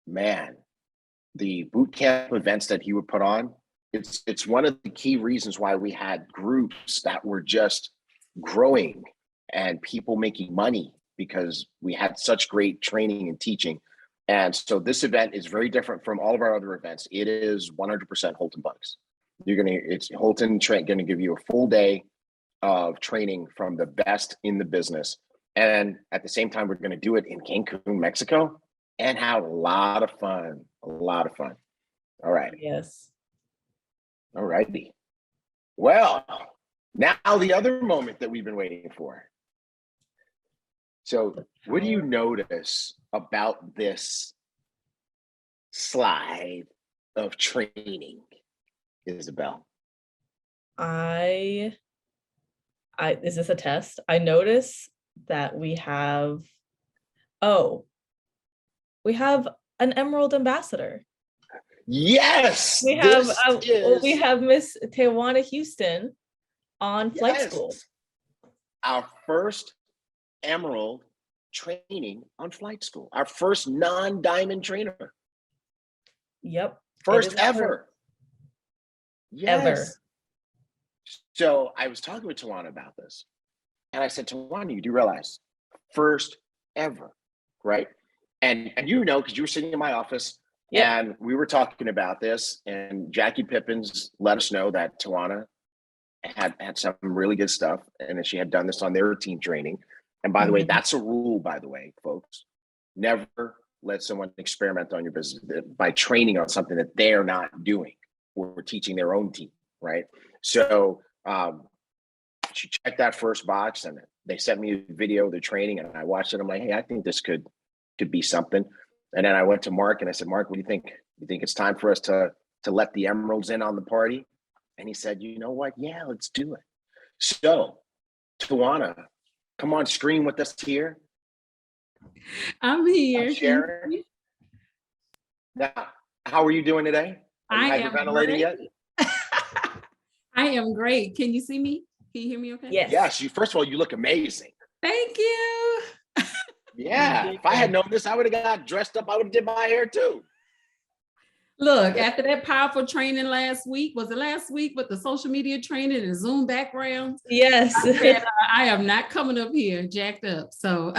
Man, the boot camp events that he would put on, it's one of the key reasons why we had groups that were just growing and people making money, because we had such great training and teaching. And so this event is very different from all of our other events. It is 100% Holton Bugs. It's Holton going to give you a full day of training from the best in the business. And at the same time, we're going to do it in Cancun, Mexico, and have a lot of fun. All right. Yes. All righty. Well, now the other moment that we've been waiting for. So what do you notice about this slide of training, Isabel? Is this a test? I notice that we have an Emerald ambassador. Yes, we have Miss Tajuana Houston on Flight School. Our first Emerald training on Flight School. Our first non-diamond trainer. Yep. First ever. Yes. Ever. So I was talking with Tajuana about this, and I said, Tajuana, you do realize first ever, right? And you know, because you were sitting in my office. Yep. And we were talking about this, and Jackie Pippins let us know that Tajuana had some really good stuff, and that she had done this on their team training. And by the way, that's a rule, by the way, folks. Never let someone experiment on your business by training on something that they're not doing or teaching their own team, right? So she checked that first box, and they sent me a video of the training, and I watched it. I'm like, hey, I think this could be something. And then I went to Mark and I said, Mark, what do you think? You think it's time for us to let the Emeralds in on the party? And he said, you know what? Yeah, let's do it. So, Tajuana, come on screen with us here. I'm here. Sharon. Now, how are you doing today? I am hyperventilating yet? I am great. Can you see me? Can you hear me okay? Yes. Yes. First of all, you look amazing. Thank you. Yeah, if I had known this, I would have got dressed up. I would have did my hair too. Look, after that powerful training last week, was it last week with the social media training and Zoom background? Yes. I am not coming up here jacked up. So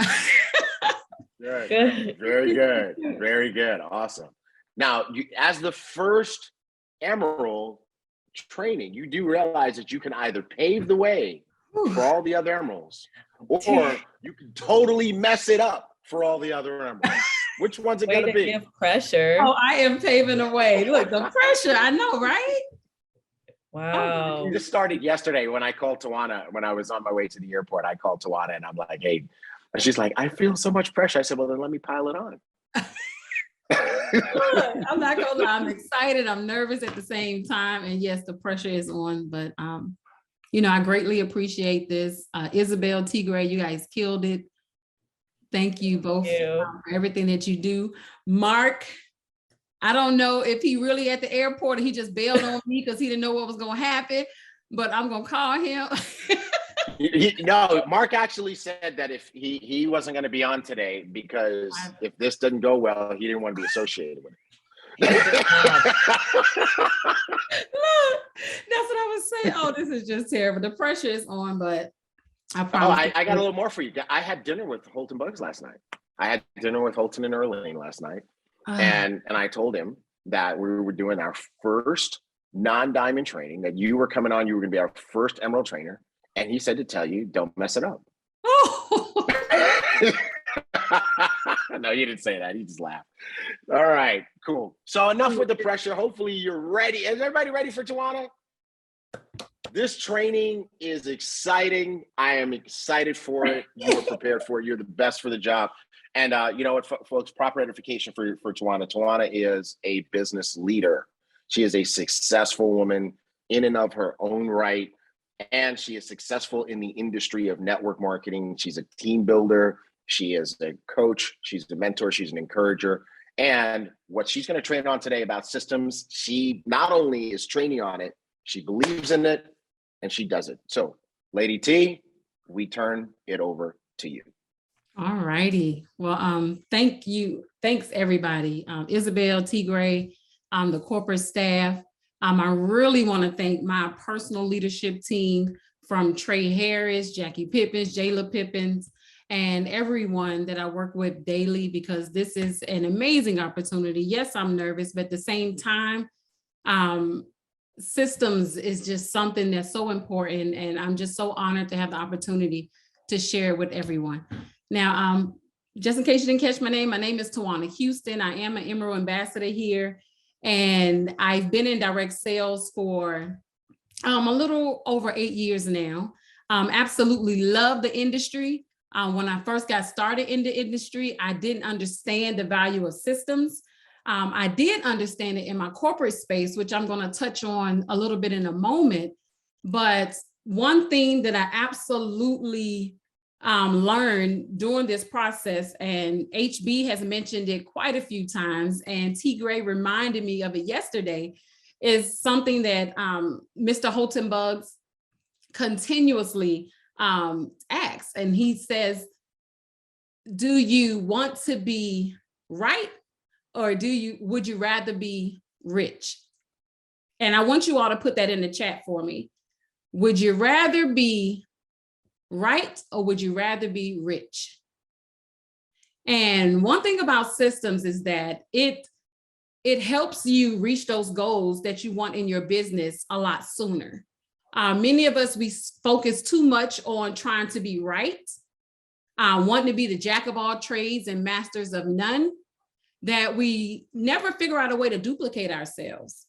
good. Very good. Very good. Awesome. Now, as the first Emerald training, you do realize that you can either pave the way for all the other Emeralds, or you can totally mess it up for all the other Emeralds. Which one's it going to be? Give pressure. Oh, I am paving the way. Look, the pressure. I know, right? Wow. This started yesterday when I called Tajuana. When I was on my way to the airport, I called Tajuana and I'm like, hey, and she's like, I feel so much pressure. I said, well, then let me pile it on. I'm not gonna lie. I'm excited. I'm nervous at the same time. And yes, the pressure is on, but I greatly appreciate this. Isabel, T. Gray, you guys killed it. Thank you both for everything that you do. Mark, I don't know if he really at the airport and he just bailed on me because he didn't know what was going to happen, but I'm going to call him. No, Mark actually said that if he wasn't going to be on today because if this doesn't go well, he didn't want to be associated with it. Look, that's what I was saying. Oh, this is just terrible. The pressure is on, but I promise. I got a little more for you. I had dinner with Holton Bugs last night. I had dinner with Holton and Erlene last night. And I told him that we were doing our first non-diamond training, that you were coming on, you were going to be our first Emerald trainer. And he said to tell you, don't mess it up. Oh. No, you didn't say that. You just laughed. All right, cool. So enough with the pressure. Hopefully you're ready. Is everybody ready for Tajuana? This training is exciting. I am excited for it. You are prepared for it. You're the best for the job. And you know what, folks, proper identification for Tajuana. Tajuana is a business leader. She is a successful woman in and of her own right. And she is successful in the industry of network marketing. She's a team builder. She is a coach. She's a mentor. She's an encourager. And what she's going to train on today about systems, she not only is training on it, she believes in it, and she does it. So, Lady T, we turn it over to you. All righty. Well, thank you. Thanks, everybody. Isabel, T. Gray, the corporate staff. I really want to thank my personal leadership team from Trey Harris, Jackie Pippins, Jayla Pippins, and everyone that I work with daily, because this is an amazing opportunity. Yes, I'm nervous, but at the same time, systems is just something that's so important. And I'm just so honored to have the opportunity to share with everyone. Now, just in case you didn't catch my name is Tajuana Houston. I am an Emerald ambassador here. And I've been in direct sales for a little over 8 years now. Absolutely love the industry. When I first got started in the industry, I didn't understand the value of systems. I did understand it in my corporate space, which I'm going to touch on a little bit in a moment. But one thing that I absolutely learned during this process, and HB has mentioned it quite a few times, and T. Gray reminded me of it yesterday, is something that Mr. Holtenbugs continuously asks. And he says, do you want to be right, or would you rather be rich? And I want you all to put that in the chat for me. Would you rather be right, or would you rather be rich? And one thing about systems is that it helps you reach those goals that you want in your business a lot sooner. Many of us, we focus too much on trying to be right, wanting to be the jack of all trades and masters of none, that we never figure out a way to duplicate ourselves.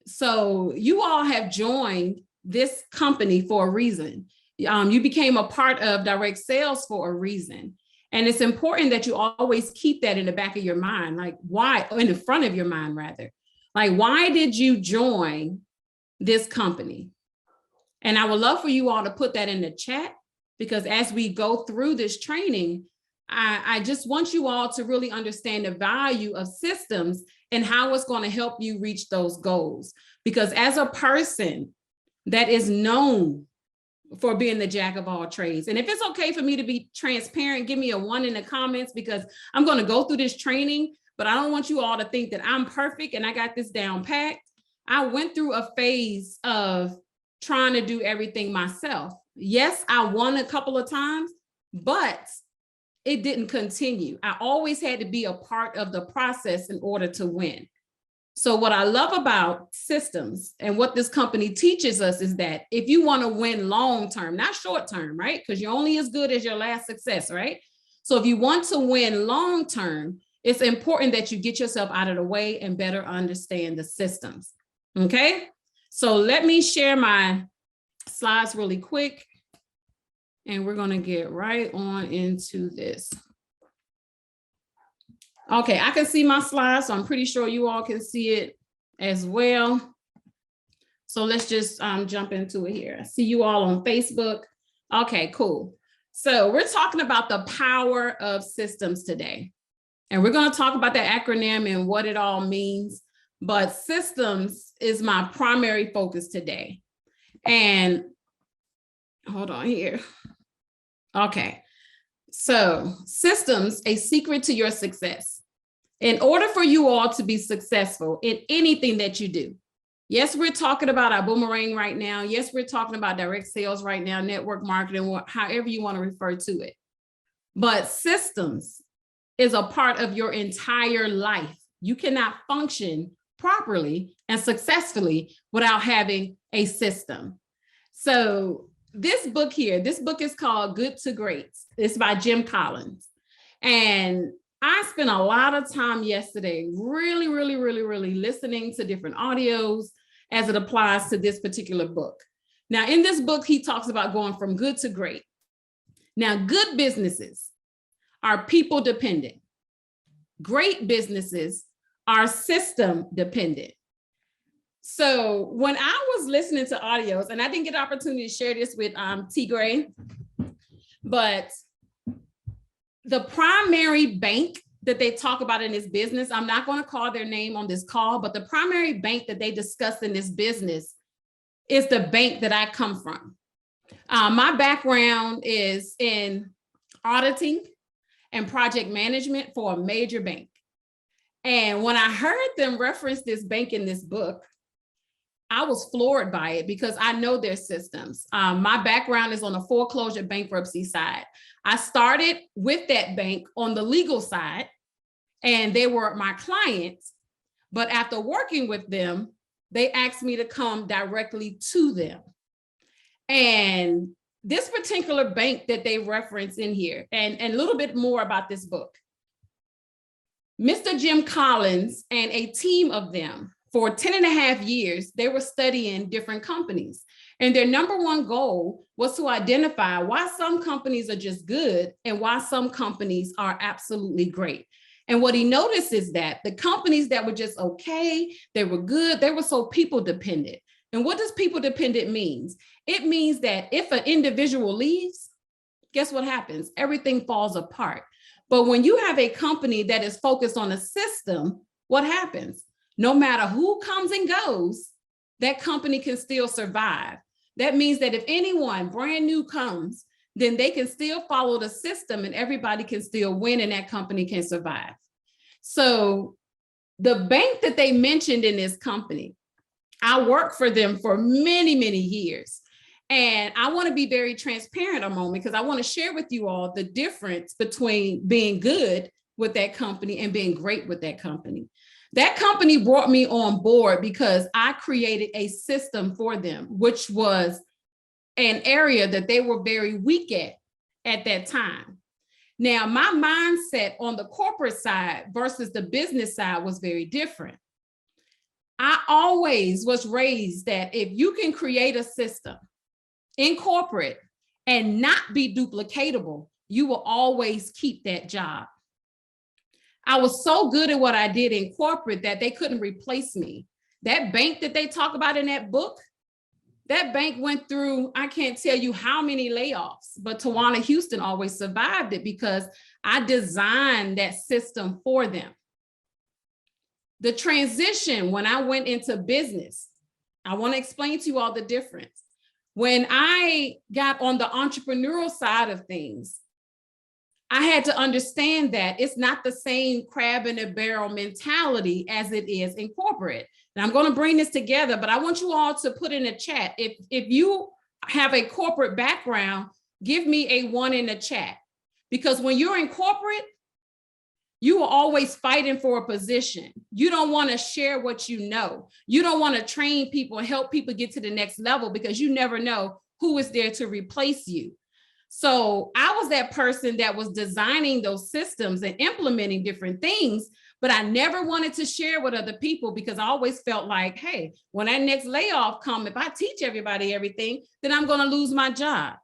So you all have joined this company for a reason. You became a part of direct sales for a reason. And it's important that you always keep that in the back of your mind, like why, in the front of your mind rather, like why did you join this company? And I would love for you all to put that in the chat, because as we go through this training, I just want you all to really understand the value of systems and how it's going to help you reach those goals. Because as a person that is known for being the jack of all trades, and if it's okay for me to be transparent, give me a 1 in the comments, because I'm going to go through this training, but I don't want you all to think that I'm perfect and I got this down packed. I went through a phase of trying to do everything myself. Yes, I won a couple of times, but it didn't continue. I always had to be a part of the process in order to win. So what I love about systems and what this company teaches us is that if you want to win long-term, not short-term, right? Because you're only as good as your last success, right? So if you want to win long-term, it's important that you get yourself out of the way and better understand the systems, okay? So let me share my slides really quick, and we're going to get right on into this. Okay, I can see my slides, so I'm pretty sure you all can see it as well. So let's just jump into it here. I see you all on Facebook. Okay, cool. So we're talking about the power of systems today. And we're going to talk about that acronym and what it all means. But systems is my primary focus today. And hold on here. Okay. So systems, a secret to your success. In order for you all to be successful in anything that you do, yes, we're talking about Ibüümerang right now. Yes, we're talking about direct sales right now, network marketing, however you want to refer to it. But systems is a part of your entire life. You cannot function properly and successfully without having a system. So this book here, this book is called Good to Great. It's by Jim Collins. And I spent a lot of time yesterday really listening to different audios as it applies to this particular book. Now, in this book, he talks about going from good to great. Now, good businesses are people dependent. Great businesses are system dependent. So when I was listening to audios, and I didn't get the opportunity to share this with T. Gray, but the primary bank that they talk about in this business, I'm not going to call their name on this call, but the primary bank that they discuss in this business is the bank that I come from. My background is in auditing and project management for a major bank. And when I heard them reference this bank in this book, I was floored by it because I know their systems. My background is on the foreclosure bankruptcy side. I started with that bank on the legal side, and they were my clients. But after working with them, they asked me to come directly to them. And this particular bank that they reference in here, and a little bit more about this book. Mr. Jim Collins and a team of them, for 10.5 years, they were studying different companies. And their number one goal was to identify why some companies are just good and why some companies are absolutely great. And what he noticed is that the companies that were just okay, they were good, they were so people dependent. And what does people dependent means? It means that if an individual leaves, guess what happens? Everything falls apart. But when you have a company that is focused on a system, what happens? No matter who comes and goes, that company can still survive. That means that if anyone brand new comes, then they can still follow the system and everybody can still win and that company can survive. So the bank that they mentioned in this company, I worked for them for many years. And I want to be very transparent a moment because I want to share with you all the difference between being good with that company and being great with that company. That company brought me on board because I created a system for them, which was an area that they were very weak at that time. Now, my mindset on the corporate side versus the business side was very different. I always was raised that if you can create a system in corporate and not be duplicatable, you will always keep that job. I was so good at what I did in corporate that they couldn't replace me. That bank that they talk about in that book, that bank went through, I can't tell you how many layoffs, but Tajuana Houston always survived it because I designed that system for them. The transition when I went into business, I want to explain to you all the difference. When I got on the entrepreneurial side of things, I had to understand that it's not the same crab in a barrel mentality as it is in corporate. And I'm going to bring this together, but I want you all to put in a chat. If you have a corporate background, give me a 1 in the chat. Because when you're in corporate, you are always fighting for a position. You don't want to share what you know. You don't want to train people and help people get to the next level because you never know who is there to replace you. So I was that person that was designing those systems and implementing different things, but I never wanted to share with other people because I always felt like, hey, when that next layoff comes, if I teach everybody everything, then I'm going to lose my job.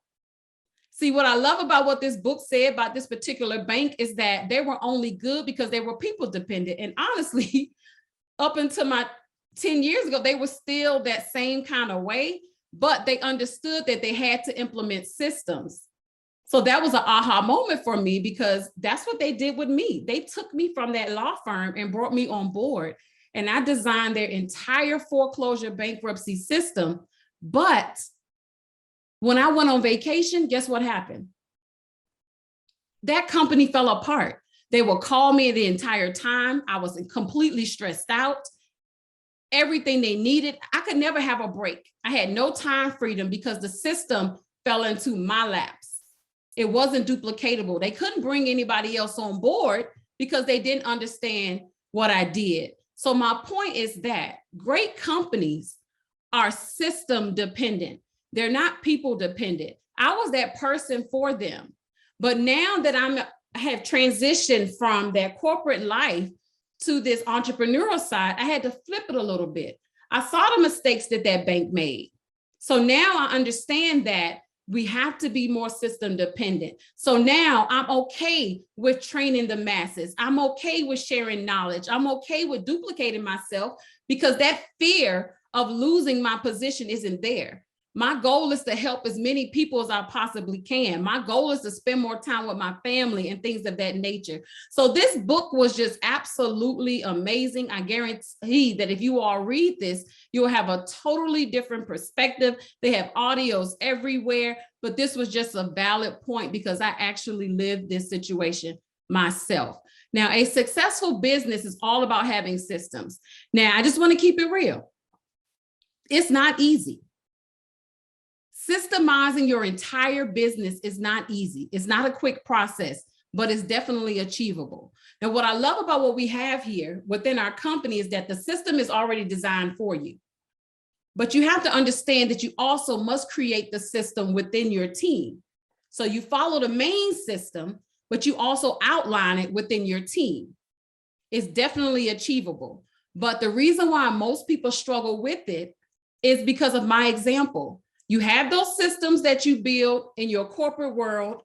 See, what I love about what this book said about this particular bank is that they were only good because they were people dependent. And honestly, up until my 10 years ago, they were still that same kind of way, but they understood that they had to implement systems. So that was an aha moment for me because that's what they did with me. They took me from that law firm and brought me on board. And I designed their entire foreclosure bankruptcy system. But when I went on vacation, guess what happened? That company fell apart. They would call me the entire time. I was completely stressed out. Everything they needed, I could never have a break. I had no time freedom because the system fell into my laps. It wasn't duplicatable. They couldn't bring anybody else on board because they didn't understand what I did. So my point is that great companies are system dependent. They're not people dependent. I was that person for them. But now that I have transitioned from that corporate life to this entrepreneurial side, I had to flip it a little bit. I saw the mistakes that bank made. So now I understand that we have to be more system dependent. So now I'm okay with training the masses. I'm okay with sharing knowledge. I'm okay with duplicating myself because that fear of losing my position isn't there. My goal is to help as many people as I possibly can. My goal is to spend more time with my family and things of that nature. So this book was just absolutely amazing. I guarantee that if you all read this, you'll have a totally different perspective. They have audios everywhere, but this was just a valid point because I actually lived this situation myself. Now, a successful business is all about having systems. Now, I just want to keep it real. It's not easy. Systemizing your entire business is not easy. It's not a quick process, but it's definitely achievable. Now, what I love about what we have here within our company is that the system is already designed for you. But you have to understand that you also must create the system within your team. So you follow the main system, but you also outline it within your team. It's definitely achievable. But the reason why most people struggle with it is because of my example. You have those systems that you build in your corporate world,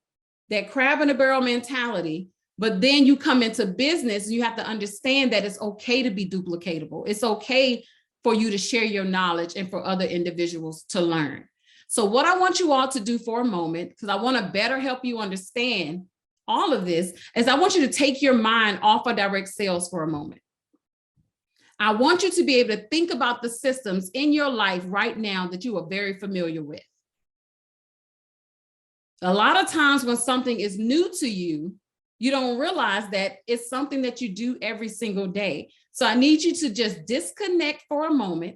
that crab in a barrel mentality, but then you come into business, you have to understand that it's okay to be duplicatable. It's okay for you to share your knowledge and for other individuals to learn. So what I want you all to do for a moment, because I want to better help you understand all of this, is I want you to take your mind off of direct sales for a moment. I want you to be able to think about the systems in your life right now that you are very familiar with. A lot of times when something is new to you, you don't realize that it's something that you do every single day. So I need you to just disconnect for a moment.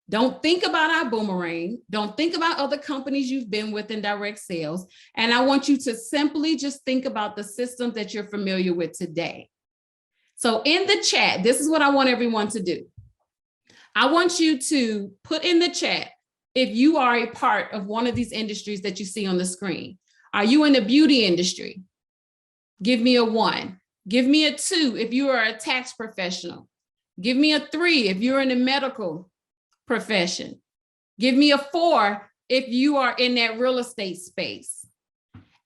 Don't think about Ibüümerang. Don't think about other companies you've been with in direct sales. And I want you to simply just think about the systems that you're familiar with today. So in the chat, this is what I want everyone to do. I want you to put in the chat if you are a part of one of these industries that you see on the screen. Are you in the beauty industry? Give me a 1. Give me a 2 if you are a tax professional. Give me a 3 if you're in the medical profession. Give me a 4 if you are in that real estate space.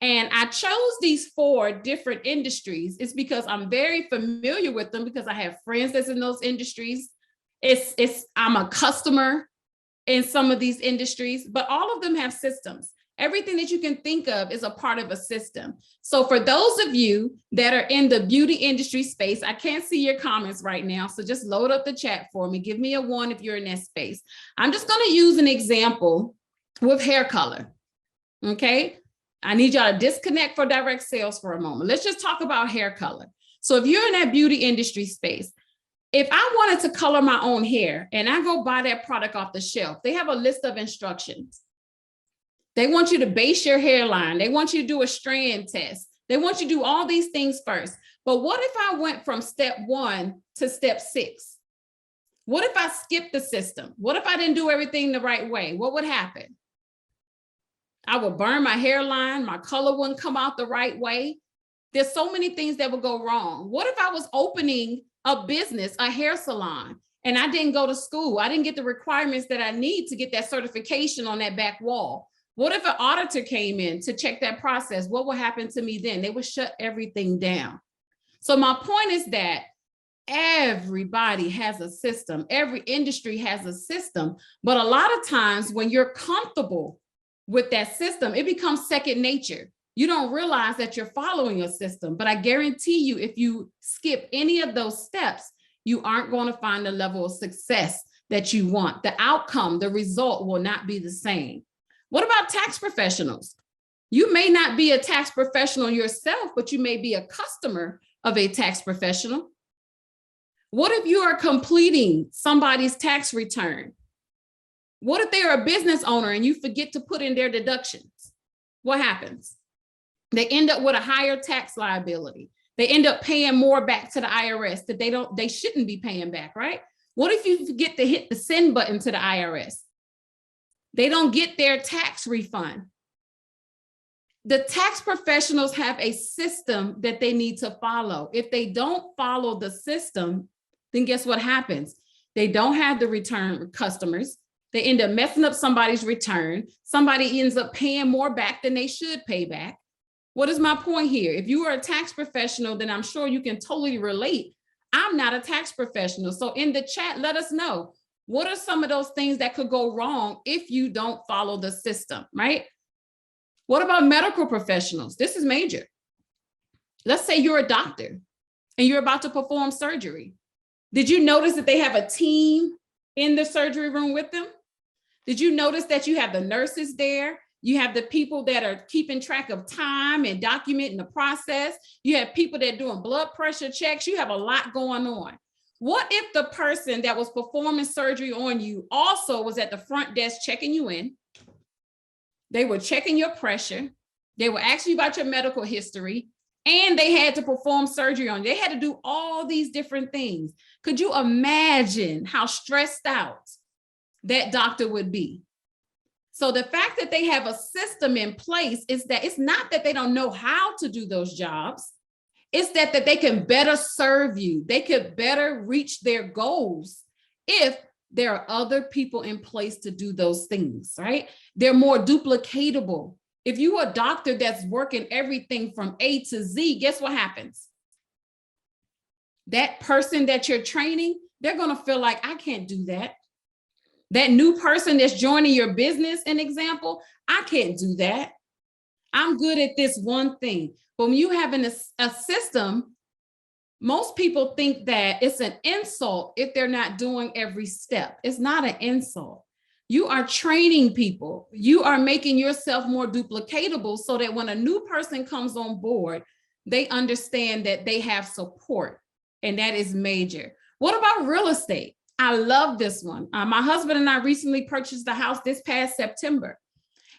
And I chose these 4 different industries. It's because I'm very familiar with them because I have friends that's in those industries. I'm a customer in some of these industries, but all of them have systems. Everything that you can think of is a part of a system. So for those of you that are in the beauty industry space, I can't see your comments right now, so just load up the chat for me. Give me a 1 if you're in that space. I'm just going to use an example with hair color, okay? I need y'all to disconnect for direct sales for a moment. Let's just talk about hair color. So if you're in that beauty industry space, if I wanted to color my own hair and I go buy that product off the shelf, they have a list of instructions. They want you to base your hairline. They want you to do a strand test. They want you to do all these things first. But what if I went from step 1 to step 6? What if I skipped the system? What if I didn't do everything the right way? What would happen? I would burn my hairline. My color wouldn't come out the right way. There's so many things that would go wrong. What if I was opening a business, a hair salon, and I didn't go to school? I didn't get the requirements that I need to get that certification on that back wall. What if an auditor came in to check that process? What would happen to me then? They would shut everything down. So my point is that everybody has a system. Every industry has a system. But a lot of times when you're comfortable with that system, it becomes second nature. You don't realize that you're following a system. But I guarantee you, if you skip any of those steps, you aren't going to find the level of success that you want. The outcome, the result will not be the same. What about tax professionals? You may not be a tax professional yourself, but you may be a customer of a tax professional. What if you are completing somebody's tax return? What if they're a business owner and you forget to put in their deductions? What happens? They end up with a higher tax liability. They end up paying more back to the IRS that they shouldn't be paying back, right? What if you forget to hit the send button to the IRS? They don't get their tax refund. The tax professionals have a system that they need to follow. If they don't follow the system, then guess what happens? They don't have the return customers. They end up messing up somebody's return. Somebody ends up paying more back than they should pay back. What is my point here? If you are a tax professional, then I'm sure you can totally relate. I'm not a tax professional. So in the chat, let us know, what are some of those things that could go wrong if you don't follow the system, right? What about medical professionals? This is major. Let's say you're a doctor and you're about to perform surgery. Did you notice that they have a team in the surgery room with them? Did you notice that you have the nurses there? You have the people that are keeping track of time and documenting the process. You have people that are doing blood pressure checks. You have a lot going on. What if the person that was performing surgery on you also was at the front desk checking you in? They were checking your pressure. They were asking you about your medical history, and they had to perform surgery on you. They had to do all these different things. Could you imagine how stressed out that doctor would be? So the fact that they have a system in place is that it's not that they don't know how to do those jobs. It's that they can better serve you. They could better reach their goals if there are other people in place to do those things, right? They're more duplicatable. If you're a doctor that's working everything from A to Z, guess what happens? That person that you're training, they're going to feel like, I can't do that. That new person that's joining your business, an example, I can't do that. I'm good at this one thing. But when you have a system, most people think that it's an insult if they're not doing every step. It's not an insult. You are training people. You are making yourself more duplicatable so that when a new person comes on board, they understand that they have support, and that is major. What about real estate? I love this one. My husband and I recently purchased a house this past September.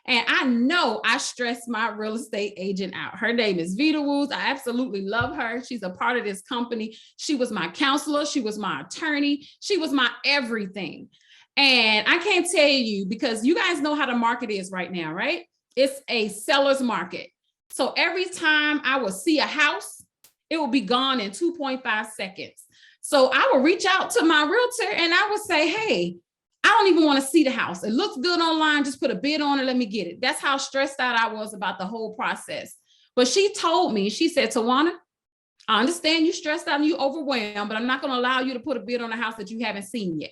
And I know I stressed my real estate agent out. Her name is Vita Woods. I absolutely love her. She's a part of this company. She was my counselor. She was my attorney. She was my everything. And I can't tell you, because you guys know how the market is right now, right? It's a seller's market. So every time I would see a house, it will be gone in 2.5 seconds. So I would reach out to my realtor and I would say, hey, I don't even want to see the house. It looks good online. Just put a bid on it. Let me get it. That's how stressed out I was about the whole process. But she told me, she said, Tajuana, I understand you stressed out and you overwhelmed, but I'm not going to allow you to put a bid on a house that you haven't seen yet.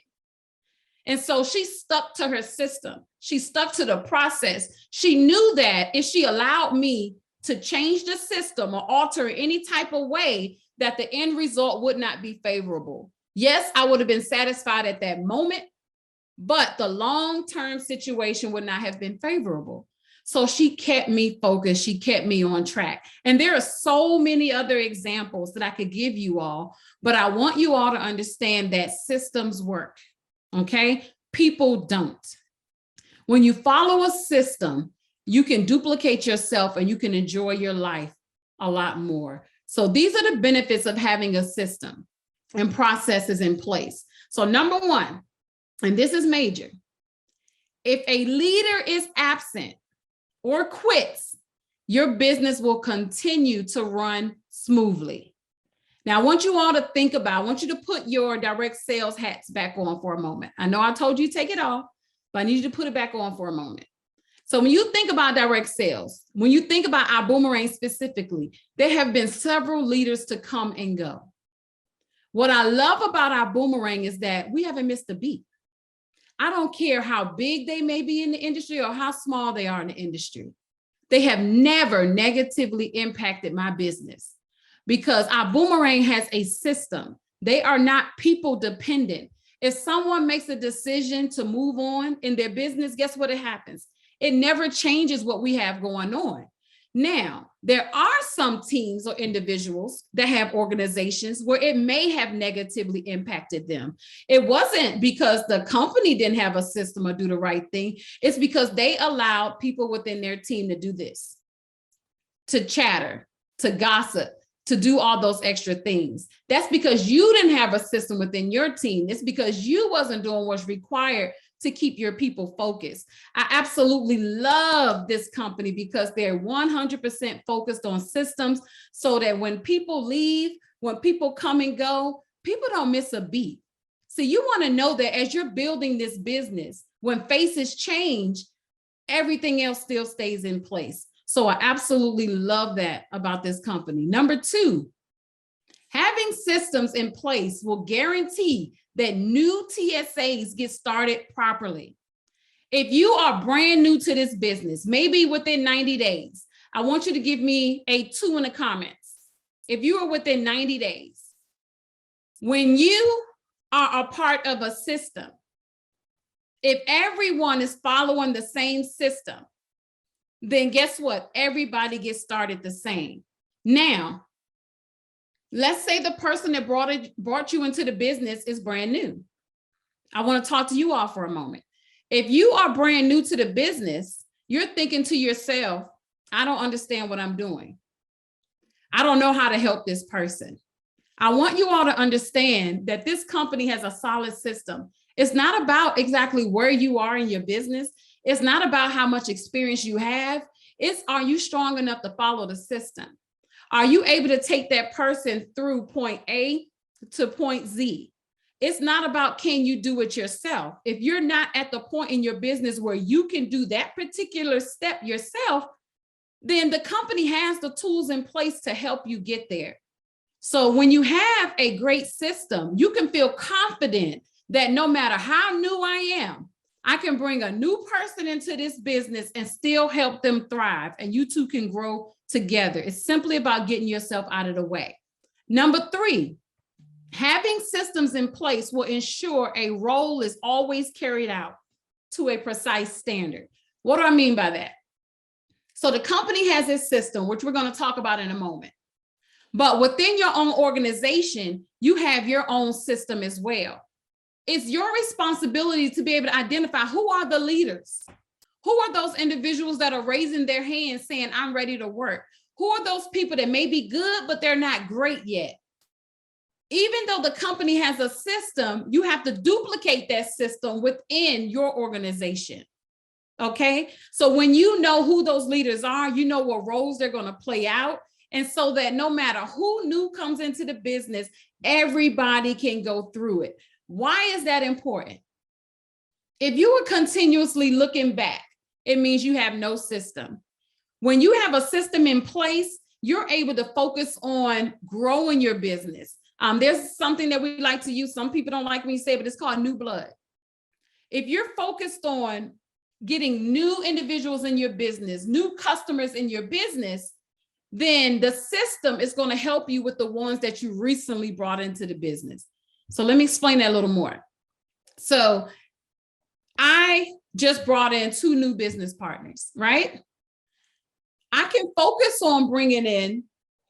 And so she stuck to her system. She stuck to the process. She knew that if she allowed me to change the system or alter any type of way, that the end result would not be favorable. Yes, I would have been satisfied at that moment, but the long-term situation would not have been favorable. So she kept me focused. She kept me on track. And there are so many other examples that I could give you all, but I want you all to understand that systems work, okay? People don't. When you follow a system, you can duplicate yourself and you can enjoy your life a lot more. So these are the benefits of having a system and processes in place. So number one, and this is major, if a leader is absent or quits, your business will continue to run smoothly. Now, I want you all to think about, I want you to put your direct sales hats back on for a moment. I know I told you to take it off, but I need you to put it back on for a moment. So when you think about direct sales, when you think about Ibüümerang specifically, there have been several leaders to come and go. What I love about Ibüümerang is that we haven't missed a beat. I don't care how big they may be in the industry or how small they are in the industry. They have never negatively impacted my business because Ibüümerang has a system. They are not people dependent. If someone makes a decision to move on in their business, guess what happens? It never changes what we have going on. Now, there are some teams or individuals that have organizations where it may have negatively impacted them. It wasn't because the company didn't have a system or do the right thing. It's because they allowed people within their team to do this, to chatter, to gossip, to do all those extra things. That's because you didn't have a system within your team. It's because you wasn't doing what's required to keep your people focused. I absolutely love this company because they're 100% focused on systems so that when people leave, when people come and go, people don't miss a beat. So you want to know that as you're building this business, when faces change, everything else still stays in place. So I absolutely love that about this company. Number two, having systems in place will guarantee that new TSAs get started properly. If you are brand new to this business, maybe within 90 days, I want you to give me a 2 in the comments. If you are within 90 days, when you are a part of a system, if everyone is following the same system, then guess what? Everybody gets started the same. Now, let's say the person that brought you into the business is brand new. I want to talk to you all for a moment. If you are brand new to the business, you're thinking to yourself, I don't understand what I'm doing. I don't know how to help this person. I want you all to understand that this company has a solid system. It's not about exactly where you are in your business. It's not about how much experience you have. It's, are you strong enough to follow the system? Are you able to take that person through point A to point Z? It's not about can you do it yourself. If you're not at the point in your business where you can do that particular step yourself, then the company has the tools in place to help you get there. So when you have a great system, you can feel confident that no matter how new I am, I can bring a new person into this business and still help them thrive, and you two can grow together. It's simply about getting yourself out of the way. Number three, having systems in place will ensure a role is always carried out to a precise standard. What do I mean by that? So the company has its system, which we're going to talk about in a moment. But within your own organization, you have your own system as well. It's your responsibility to be able to identify who are the leaders. Who are those individuals that are raising their hands saying, I'm ready to work? Who are those people that may be good, but they're not great yet? Even though the company has a system, you have to duplicate that system within your organization. Okay, so when you know who those leaders are, you know what roles they're going to play out. And so that no matter who new comes into the business, everybody can go through it. Why is that important? If you are continuously looking back, it means you have no system. When you have a system in place, you're able to focus on growing your business. There's something that we like to use. Some people don't like me to say, but it's called new blood. If you're focused on getting new individuals in your business, new customers in your business, then the system is going to help you with the ones that you recently brought into the business. So let me explain that a little more. So I just brought in 2 new business partners, right? I can focus on bringing in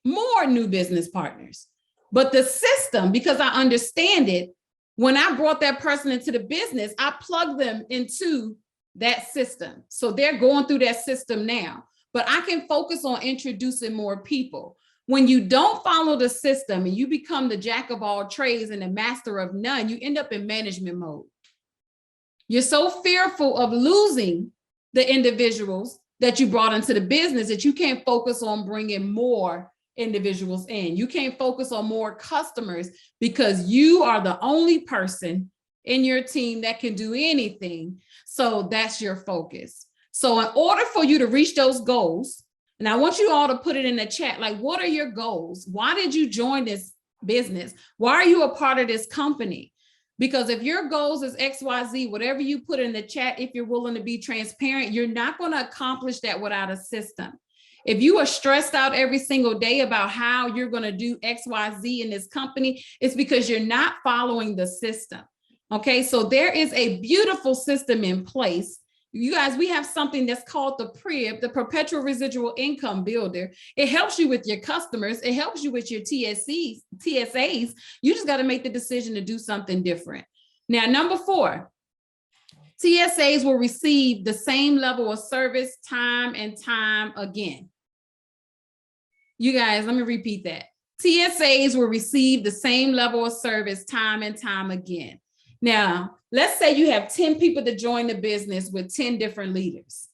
more new business partners, but the system, because I understand it, when I brought that person into the business, I plugged them into that system. So they're going through that system now, but I can focus on introducing more people. When you don't follow the system and you become the jack of all trades and the master of none, you end up in management mode. You're so fearful of losing the individuals that you brought into the business that you can't focus on bringing more individuals in. You can't focus on more customers because you are the only person in your team that can do anything. So that's your focus. So in order for you to reach those goals, and I want you all to put it in the chat, like, what are your goals? Why did you join this business? Why are you a part of this company? Because if your goals is XYZ, whatever you put in the chat, if you're willing to be transparent, you're not going to accomplish that without a system. If you are stressed out every single day about how you're going to do XYZ in this company, it's because you're not following the system. Okay, so there is a beautiful system in place. You guys, we have something that's called the PRIB, the Perpetual Residual Income Builder. It helps you with your customers. It helps you with your TSAs. You just got to make the decision to do something different. Now, number 4, TSAs will receive the same level of service time and time again. You guys, let me repeat that. TSAs will receive the same level of service time and time again. Now, let's say you have 10 people to join the business with 10 different leaders.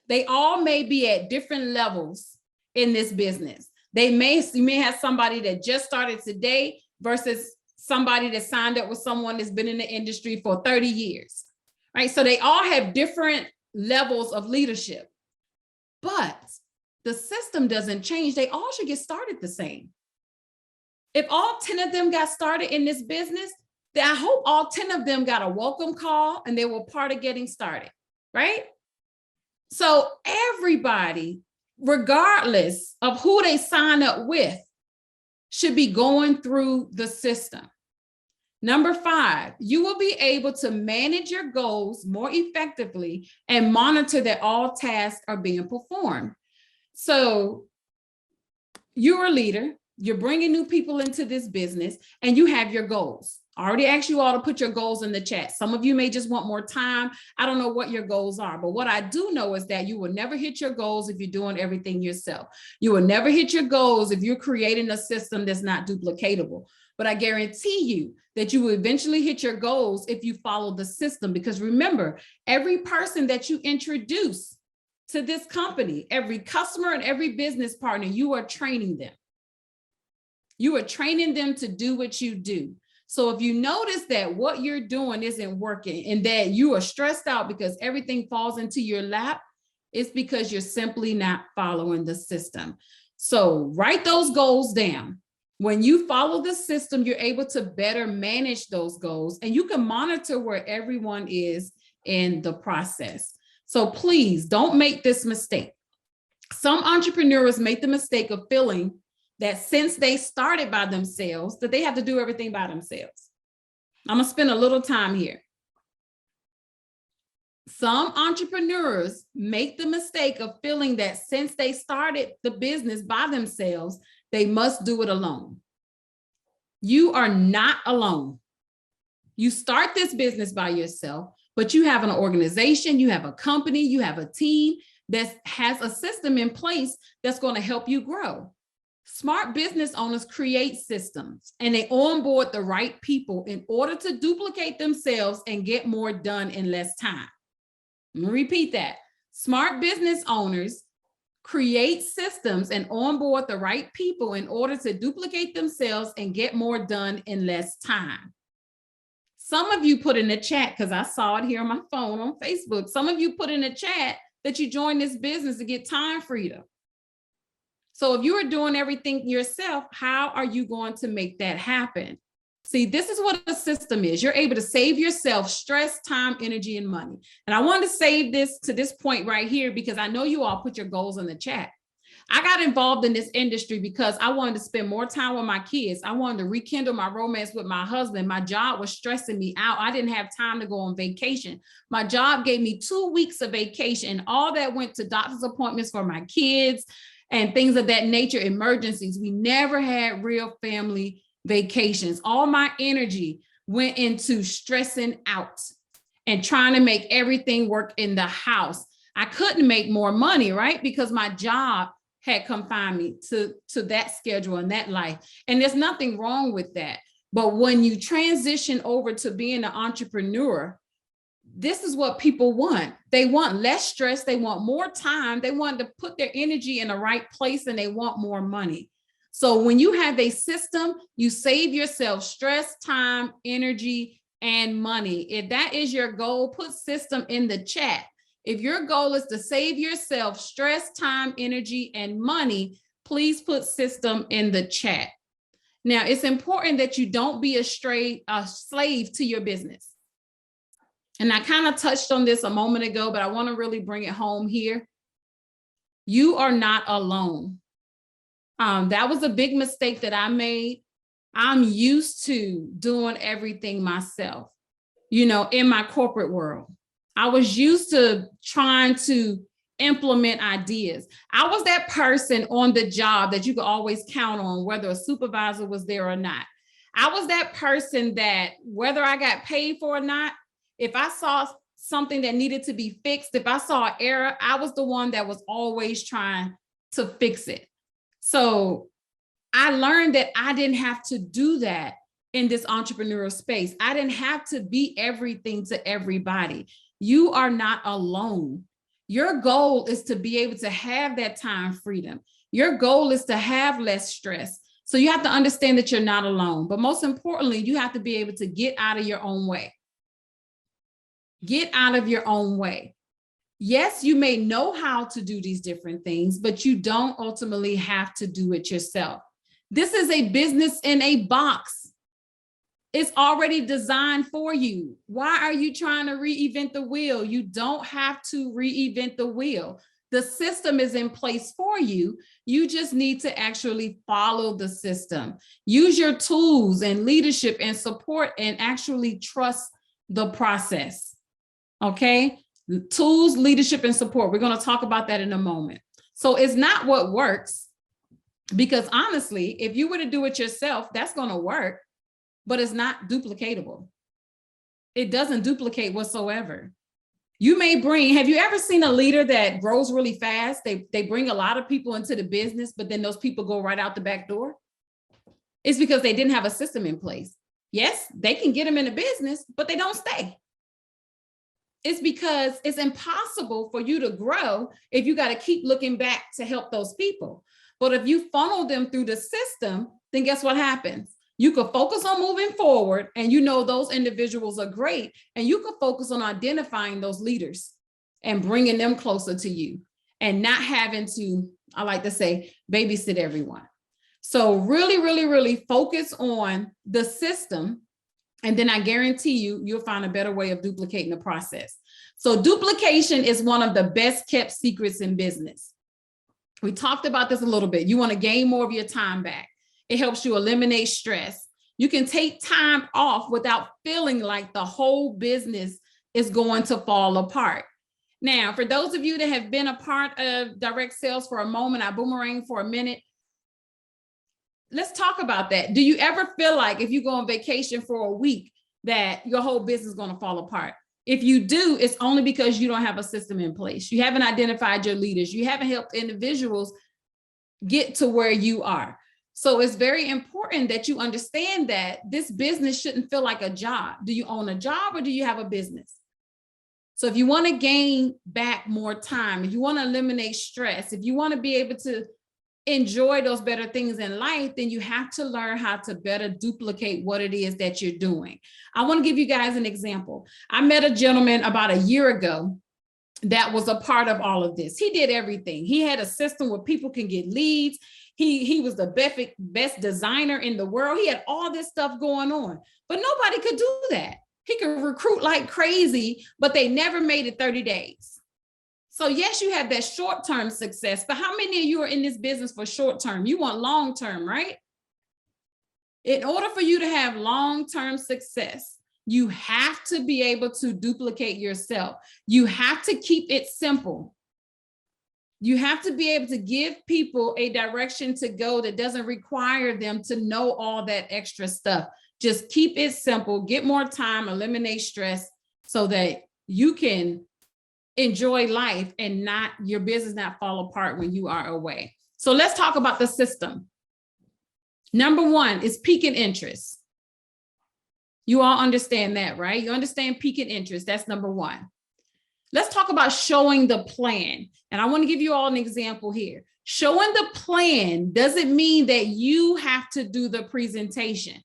They all may be at different levels in this business. You may have somebody that just started today versus somebody that signed up with someone that's been in the industry for 30 years, right? So they all have different levels of leadership, but the system doesn't change. They all should get started the same. If all 10 of them got started in this business, then I hope all 10 of them got a welcome call and they were part of getting started, right? So everybody, regardless of who they sign up with, should be going through the system. Number 5, you will be able to manage your goals more effectively and monitor that all tasks are being performed. So you're a leader, you're bringing new people into this business, and you have your goals. I already asked you all to put your goals in the chat. Some of you may just want more time. I don't know what your goals are, but what I do know is that you will never hit your goals if you're doing everything yourself. You will never hit your goals if you're creating a system that's not duplicatable. But I guarantee you that you will eventually hit your goals if you follow the system. Because remember, every person that you introduce to this company, every customer and every business partner, you are training them. You are training them to do what you do. So if you notice that what you're doing isn't working and that you are stressed out because everything falls into your lap, it's because you're simply not following the system. So write those goals down. When you follow the system, you're able to better manage those goals and you can monitor where everyone is in the process. So please don't make this mistake. Some entrepreneurs make the mistake of feeling that since they started by themselves, that they have to do everything by themselves. I'm gonna spend a little time here. Some entrepreneurs make the mistake of feeling that since they started the business by themselves, they must do it alone. You are not alone. You start this business by yourself, but you have an organization, you have a company, you have a team that has a system in place that's going to help you grow. Smart business owners create systems and they onboard the right people in order to duplicate themselves and get more done in less time. Let me repeat that. Smart business owners create systems and onboard the right people in order to duplicate themselves and get more done in less time. Some of you put in the chat, because I saw it here on my phone on Facebook, some of you put in the chat that you joined this business to get time freedom. So if you are doing everything yourself, how are you going to make that happen? See, this is what a system is. You're able to save yourself stress, time, energy, and money. And I want to save this to this point right here because I know you all put your goals in the chat. I got involved in this industry because I wanted to spend more time with my kids. I wanted to rekindle my romance with my husband. My job was stressing me out. I didn't have time to go on vacation. My job gave me 2 weeks of vacation, and all that went to doctor's appointments for my kids and things of that nature, emergencies. We never had real family vacations. All my energy went into stressing out and trying to make everything work in the house. I couldn't make more money, right? Because my job had confined me to that schedule and that life. And there's nothing wrong with that. But when you transition over to being an entrepreneur, this is what people want. They want less stress. They want more time. They want to put their energy in the right place and they want more money. So when you have a system, you save yourself stress, time, energy, and money. If that is your goal, put system in the chat. If your goal is to save yourself stress, time, energy, and money, please put system in the chat. Now, it's important that you don't be a slave to your business. And I kind of touched on this a moment ago, but I want to really bring it home here. You are not alone. That was a big mistake that I made. I'm used to doing everything myself, in my corporate world. I was used to trying to implement ideas. I was that person on the job that you could always count on, whether a supervisor was there or not. I was that person that whether I got paid for or not, if I saw something that needed to be fixed, if I saw an error, I was the one that was always trying to fix it. So I learned that I didn't have to do that in this entrepreneurial space. I didn't have to be everything to everybody. You are not alone. Your goal is to be able to have that time freedom. Your goal is to have less stress. So you have to understand that you're not alone. But most importantly, you have to be able to get out of your own way. Get out of your own way. Yes, you may know how to do these different things, but you don't ultimately have to do it yourself. This is a business in a box. It's already designed for you. Why are you trying to reinvent the wheel? You don't have to reinvent the wheel. The system is in place for you. You just need to actually follow the system. Use your tools and leadership and support and actually trust the process. Okay? Tools, leadership, and support. We're going to talk about that in a moment. So it's not what works, because honestly, if you were to do it yourself, that's going to work, but it's not duplicatable. It doesn't duplicate whatsoever. You may bring, have you ever seen a leader that grows really fast? They bring a lot of people into the business, but then those people go right out the back door. It's because they didn't have a system in place. Yes, they can get them in the business, but they don't stay. It's because it's impossible for you to grow if you got to keep looking back to help those people. But if you funnel them through the system, then guess what happens? You can focus on moving forward, and you know those individuals are great, and you can focus on identifying those leaders and bringing them closer to you and not having to, I like to say, babysit everyone. So really, really, really focus on the system, and then I guarantee you, you'll find a better way of duplicating the process. So duplication is one of the best kept secrets in business. We talked about this a little bit. You want to gain more of your time back. It helps you eliminate stress. You can take time off without feeling like the whole business is going to fall apart. Now, for those of you that have been a part of direct sales for a moment, Ibüümerang for a minute, let's talk about that. Do you ever feel like if you go on vacation for a week that your whole business is going to fall apart? If you do, it's only because you don't have a system in place. You haven't identified your leaders. You haven't helped individuals get to where you are. So it's very important that you understand that this business shouldn't feel like a job. Do you own a job or do you have a business? So if you want to gain back more time, if you want to eliminate stress, if you want to be able to enjoy those better things in life, then you have to learn how to better duplicate what it is that you're doing. I want to give you guys an example. I met a gentleman about a year ago that was a part of all of this. He did everything. He had a system where people can get leads. He was the best designer in the world. He had all this stuff going on, but nobody could do that. He could recruit like crazy, but they never made it 30 days. So yes, you have that short-term success, but how many of you are in this business for short-term? You want long-term, right? In order for you to have long-term success, you have to be able to duplicate yourself. You have to keep it simple. You have to be able to give people a direction to go that doesn't require them to know all that extra stuff. Just keep it simple, get more time, eliminate stress so that you can enjoy life and not your business not fall apart when you are away. So let's talk about the system. Number one is peaking interest. You all understand that, right? You understand peaking interest. That's number one. Let's talk about showing the plan. And I want to give you all an example here. Showing the plan doesn't mean that you have to do the presentation.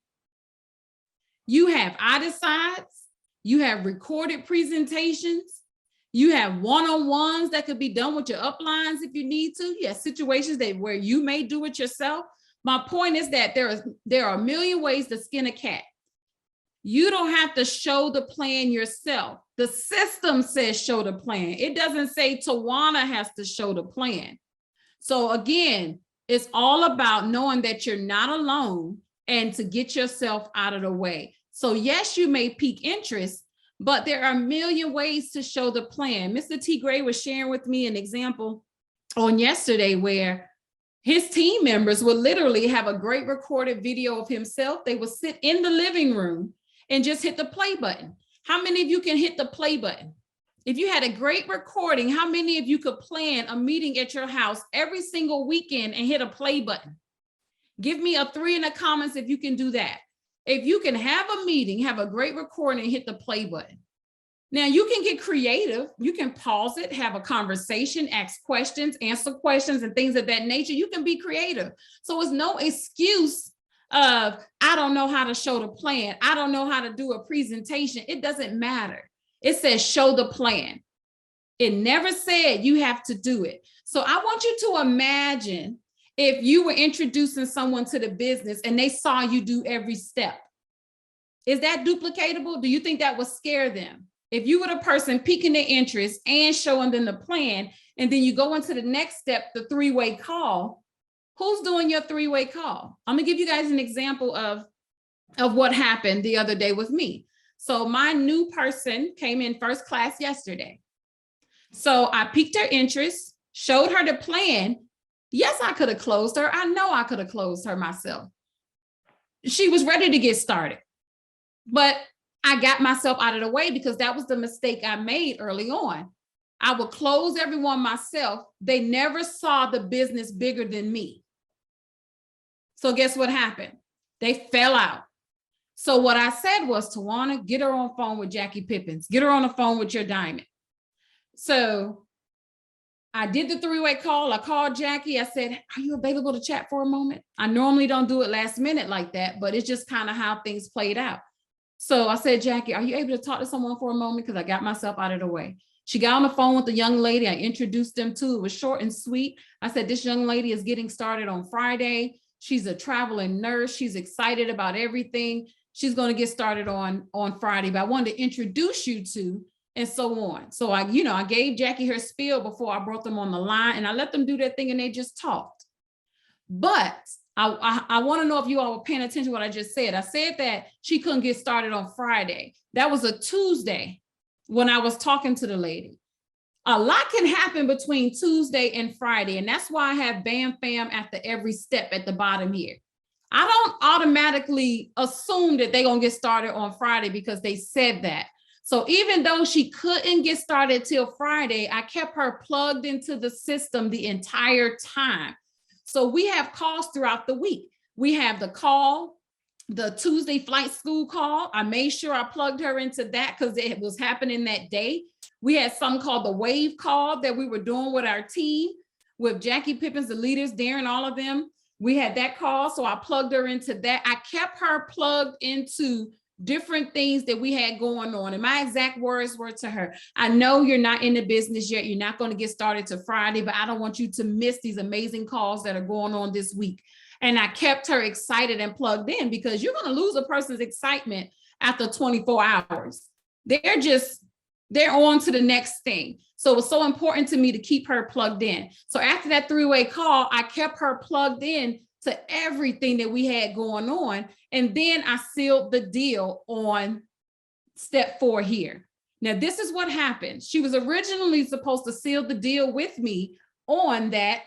You have I-decides, you have recorded presentations, you have one-on-ones that could be done with your uplines if you need to. You have situations where you may do it yourself. My point is that there are a million ways to skin a cat. You don't have to show the plan yourself. The system says show the plan. It doesn't say Tajuana has to show the plan. So again, it's all about knowing that you're not alone and to get yourself out of the way. So yes, you may pique interest, but there are a million ways to show the plan. Mr. T. Gray was sharing with me an example on yesterday where his team members would literally have a great recorded video of himself. They would sit in the living room and just hit the play button. How many of you can hit the play button? If you had a great recording, how many of you could plan a meeting at your house every single weekend and hit a play button? Give me a 3 in the comments if you can do that. If you can have a meeting, have a great recording, and hit the play button. Now you can get creative. You can pause it, have a conversation, ask questions, answer questions, and things of that nature. You can be creative. So it's no excuse of, I don't know how to show the plan. I don't know how to do a presentation. It doesn't matter. It says show the plan. It never said you have to do it. So I want you to imagine if you were introducing someone to the business and they saw you do every step. Is that duplicatable? Do you think that would scare them? If you were the person piquing their interest and showing them the plan, and then you go into the next step, the 3-way call, who's doing your 3-way call? I'm gonna give you guys an example of what happened the other day with me. So my new person came in first class yesterday. So I piqued her interest, showed her the plan. Yes, I could have closed her. I know I could have closed her myself. She was ready to get started, but I got myself out of the way because that was the mistake I made early on. I would close everyone myself. They never saw the business bigger than me. So guess what happened? They fell out. So what I said was, Tajuana, get her on phone with Jackie Pippins. Get her on the phone with your diamond. So I did the 3-way call. I called Jackie. I said, are you available to chat for a moment? I normally don't do it last minute like that, but it's just kind of how things played out. So I said, Jackie, are you able to talk to someone for a moment? Because I got myself out of the way. She got on the phone with the young lady. I introduced them to. It was short and sweet. I said, this young lady is getting started on Friday. She's a traveling nurse. She's excited about everything. She's going to get started on Friday, but I wanted to introduce you to, and so on. So I gave Jackie her spiel before I brought them on the line, and I let them do their thing and they just talked. But I want to know if you all were paying attention to what I just said. I said that she couldn't get started on Friday. That was a Tuesday when I was talking to the lady. A lot can happen between Tuesday and Friday, and that's why I have BAM Fam after every step at the bottom here. I don't automatically assume that they're going to get started on Friday because they said that. So even though she couldn't get started till Friday, I kept her plugged into the system the entire time. So we have calls throughout the week. We have the call, the Tuesday flight school call. I made sure I plugged her into that because it was happening that day. We had something called the wave call that we were doing with our team, with Jackie Pippins, the leaders, Darren, all of them. We had that call, so I plugged her into that. I kept her plugged into different things that we had going on. And my exact words were to her, I know you're not in the business yet. You're not going to get started till Friday, but I don't want you to miss these amazing calls that are going on this week. And I kept her excited and plugged in, because you're going to lose a person's excitement after 24 hours. They're on to the next thing. So it was so important to me to keep her plugged in. So after that 3-way call, I kept her plugged in to everything that we had going on. And then I sealed the deal on step 4 here. Now, this is what happened. She was originally supposed to seal the deal with me on that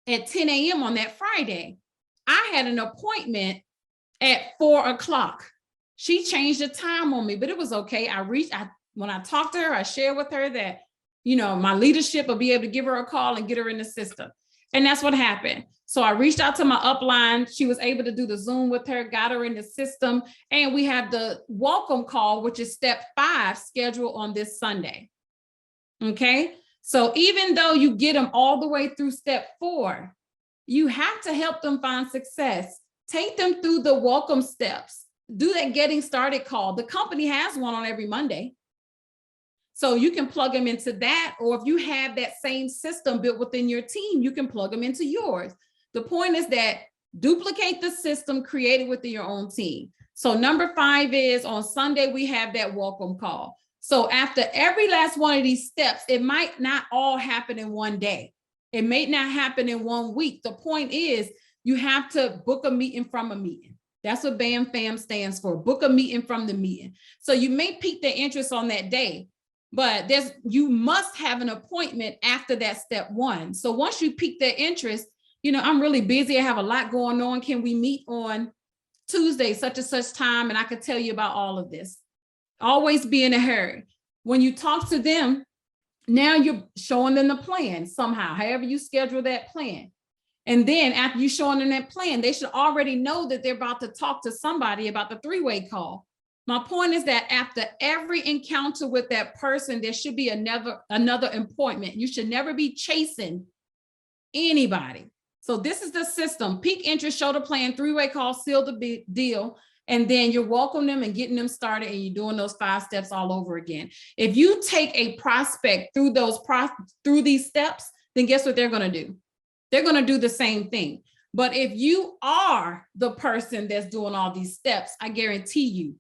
at 10 a.m. on that Friday. I had an appointment at 4 o'clock. She changed the time on me, but it was okay. When I talked to her, I shared with her that, my leadership will be able to give her a call and get her in the system. And that's what happened. So I reached out to my upline. She was able to do the Zoom with her, got her in the system. And we have the welcome call, which is step 5, scheduled on this Sunday. Okay. So even though you get them all the way through step 4, you have to help them find success. Take them through the welcome steps. Do that getting started call. The company has one on every Monday. So you can plug them into that, or if you have that same system built within your team, you can plug them into yours. The point is that duplicate the system created within your own team. So number 5 is on Sunday, we have that welcome call. So after every last one of these steps, it might not all happen in one day. It may not happen in 1 week. The point is you have to book a meeting from a meeting. That's what BAM Fam stands for, book a meeting from the meeting. So you may pique their interest on that day, but you must have an appointment after that step 1. So once you pique their interest, I'm really busy. I have a lot going on. Can we meet on Tuesday, such and such time? And I could tell you about all of this. Always be in a hurry. When you talk to them, now you're showing them the plan somehow, however you schedule that plan. And then after you showing them that plan, they should already know that they're about to talk to somebody about the three-way call. My point is that after every encounter with that person, there should be another appointment. You should never be chasing anybody. So this is the system: peak interest, show the plan, three-way call, seal the deal. And then you're welcoming them and getting them started, and you're doing those 5 steps all over again. If you take a prospect through these steps, then guess what they're going to do? They're going to do the same thing. But if you are the person that's doing all these steps, I guarantee you,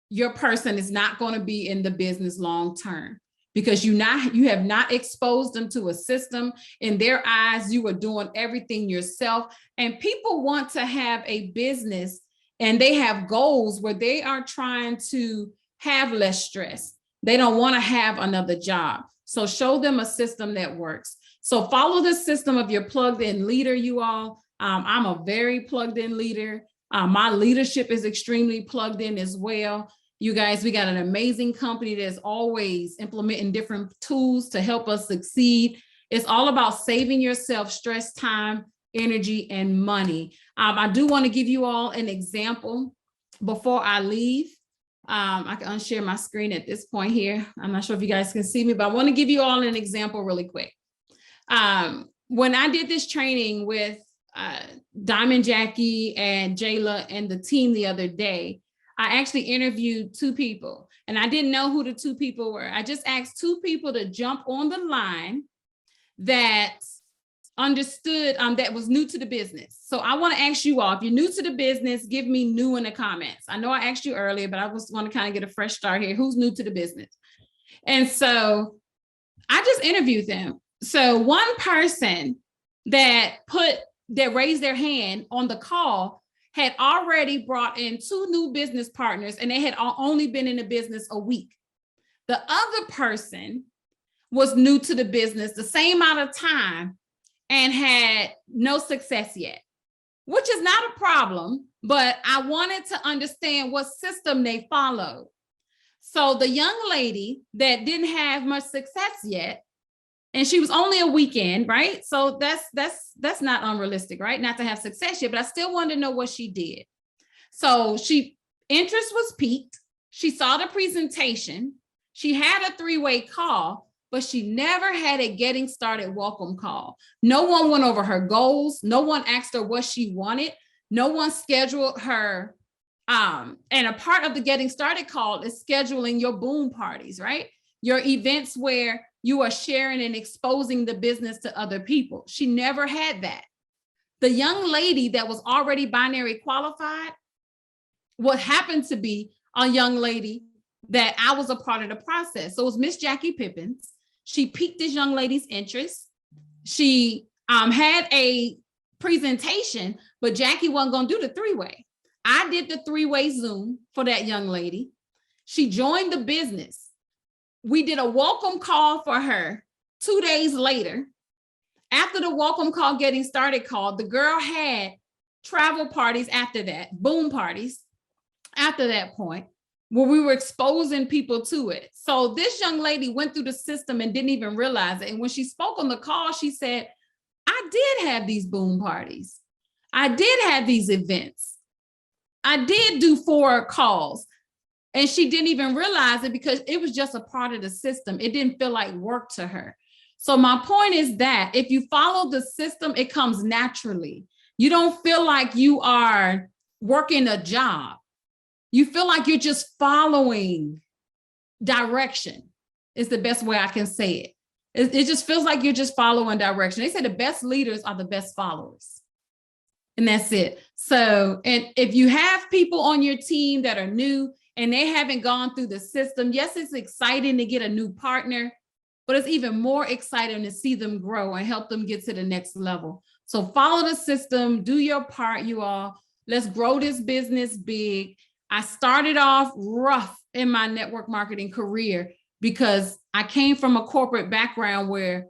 your person is not going to be in the business long term, because you have not exposed them to a system. In their eyes, you are doing everything yourself. And people want to have a business, and they have goals where they are trying to have less stress. They don't want to have another job. So show them a system that works. So follow the system of your plugged in leader, you all. I'm a very plugged in leader. My leadership is extremely plugged in as well. You guys, we got an amazing company that's always implementing different tools to help us succeed. It's all about saving yourself stress, time, energy, and money. I do want to give you all an example before I leave. I can unshare my screen at this point here. I'm not sure if you guys can see me, but I want to give you all an example really quick. When I did this training with Diamond Jackie and Jayla and the team the other day, I actually interviewed 2 people, and I didn't know who the 2 people were. I just asked 2 people to jump on the line that understood, that was new to the business. So I want to ask you all, if you're new to the business, give me new in the comments. I know I asked you earlier, but I just want to kind of get a fresh start here. Who's new to the business? And so I just interviewed them. So one person that raised their hand on the call had already brought in 2 new business partners, and they had only been in the business a week. The other person was new to the business the same amount of time and had no success yet, which is not a problem, but I wanted to understand what system they followed. So the young lady that didn't have much success yet, and she was only a weekend, right? So that's not unrealistic, right? Not to have success yet, but I still wanted to know what she did. So interest was piqued. She saw the presentation. She had a 3-way call, but she never had a getting started welcome call. No one went over her goals. No one asked her what she wanted. No one scheduled her. And a part of the getting started call is scheduling your BÜM parties, right? Your events where you are sharing and exposing the business to other people. She never had that. The young lady that was already binary qualified, what happened to be a young lady that I was a part of the process. So it was Miss Jackie Pippins. She piqued this young lady's interest. She had a presentation, but Jackie wasn't going to do the 3-way. I did the 3-way Zoom for that young lady. She joined the business. We did a welcome call for her 2 days later. After the welcome call, getting started call, the girl had travel parties after that, BÜM parties after that point, where we were exposing people to it. So this young lady went through the system and didn't even realize it. And when she spoke on the call, she said, I did have these BÜM parties. I did have these events. I did do 4 calls. And she didn't even realize it because it was just a part of the system. It didn't feel like work to her. So my point is that if you follow the system, it comes naturally. You don't feel like you are working a job. You feel like you're just following direction, is the best way I can say it. It just feels like you're just following direction. They say the best leaders are the best followers. And that's it. So, and if you have people on your team that are new, and they haven't gone through the system, yes, it's exciting to get a new partner, but it's even more exciting to see them grow and help them get to the next level. So follow the system, do your part, you all. Let's grow this business big. I started off rough in my network marketing career because I came from a corporate background where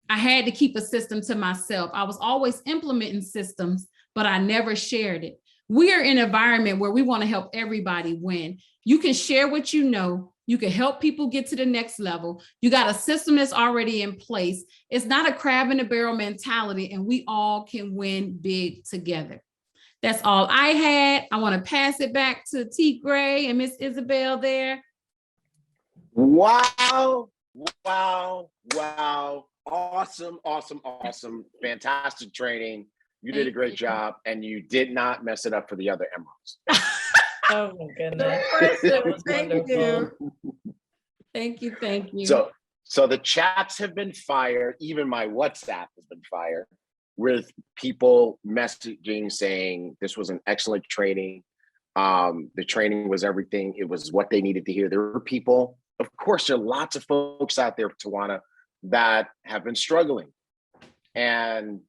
I had to keep a system to myself. I was always implementing systems, but I never shared it. We are in an environment where we want to help everybody win. You can share what you know. You can help people get to the next level. You got a system that's already in place. It's not a crab in the barrel mentality, and we all can win big together. That's all I had. I want to pass it back to T. Gray and Miss Isabel there. Wow. Awesome. Fantastic training. You did a great job, and you did not mess it up for the other emeralds. Oh my goodness. Thank you. Thank you. So the chats have been fired. Even my WhatsApp has been fired with people messaging saying this was an excellent training. The training was everything. It was what they needed to hear. There were people, of course, there are lots of folks out there, Tajuana, that have been struggling. And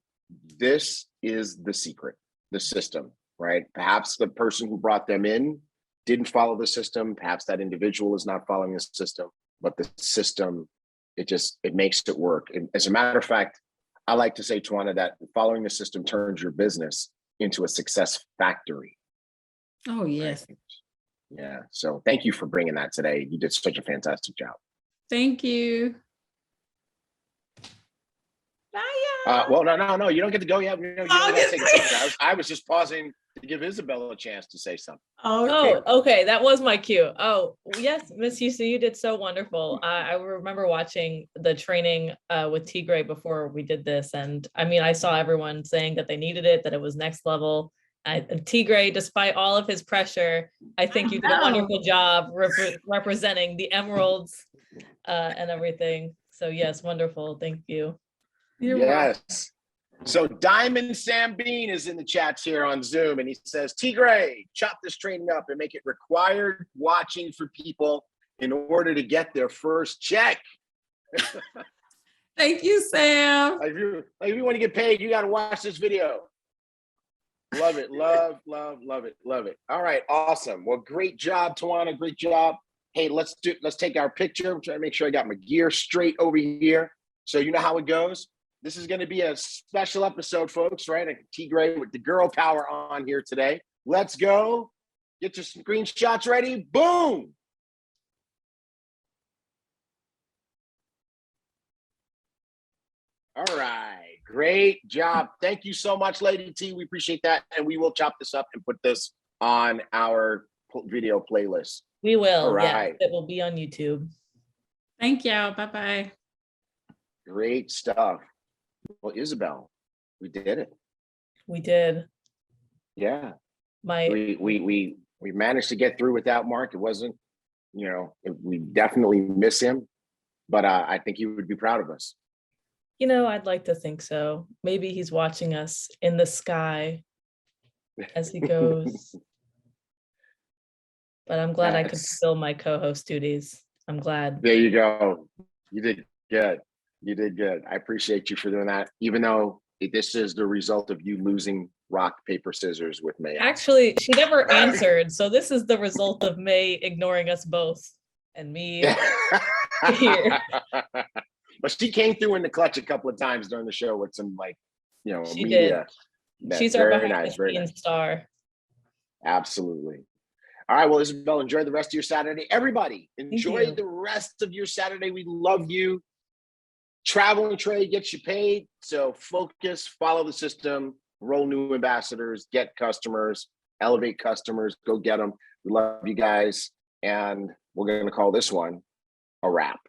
this is the secret, the system, right? Perhaps the person who brought them in didn't follow the system. Perhaps that individual is not following the system, but the system, it makes it work. And as a matter of fact, I like to say, Tajuana, that following the system turns your business into a success factory. Oh, yes. Right? Yeah. So thank you for bringing that today. You did such a fantastic job. Thank you. Well, no, you don't get to go yet. I was just pausing to give Isabel a chance to say something. Oh, okay. That was my cue. Oh, yes, Miss Houston, you did so wonderful. I remember watching the training with T. Gray before we did this. And I mean, I saw everyone saying that they needed it, that it was next level. T. Gray, despite all of his pressure, I think you did a wonderful job representing the emeralds and everything. So yes, wonderful. Thank you. Yes. So Diamond Sam Bean is in the chats here on Zoom, and he says, T. Gray, chop this training up and make it required watching for people in order to get their first check. Thank you, Sam. If you want to get paid, you got to watch this video. Love it. Love it. All right. Awesome. Well, great job, Tajuana. Great job. Hey, let's take our picture. I'm trying to make sure I got my gear straight over here. So you know how it goes. This is going to be a special episode, folks, right? T. Gray with the girl power on here today. Let's go. Get your screenshots ready. Boom. All right. Great job. Thank you so much, Lady T. We appreciate that. And we will chop this up and put this on our video playlist. We will. All right. Yeah, it will be on YouTube. Thank you. Bye-bye. Great stuff. Well, Isabel, we did it. We did. Yeah. We managed to get through without Mark. It wasn't, we definitely miss him, but I think he would be proud of us. I'd like to think so. Maybe he's watching us in the sky as he goes. But I'm glad I could fulfill my co-host duties. I'm glad. There you go. You did good. You did good. I appreciate you for doing that, even though this is the result of you losing rock, paper, scissors with May. Actually, she never answered. So this is the result of May ignoring us both and me here. But she came through in the clutch a couple of times during the show with some she media. Did. She's our behind the scenes star. Absolutely. All right. Well, Isabel, enjoy the rest of your Saturday. Everybody, enjoy the rest of your Saturday. We love you. Travel and trade gets you paid. So focus, follow the system, roll new ambassadors, get customers, elevate customers, go get them. We love you guys. And we're going to call this one a wrap.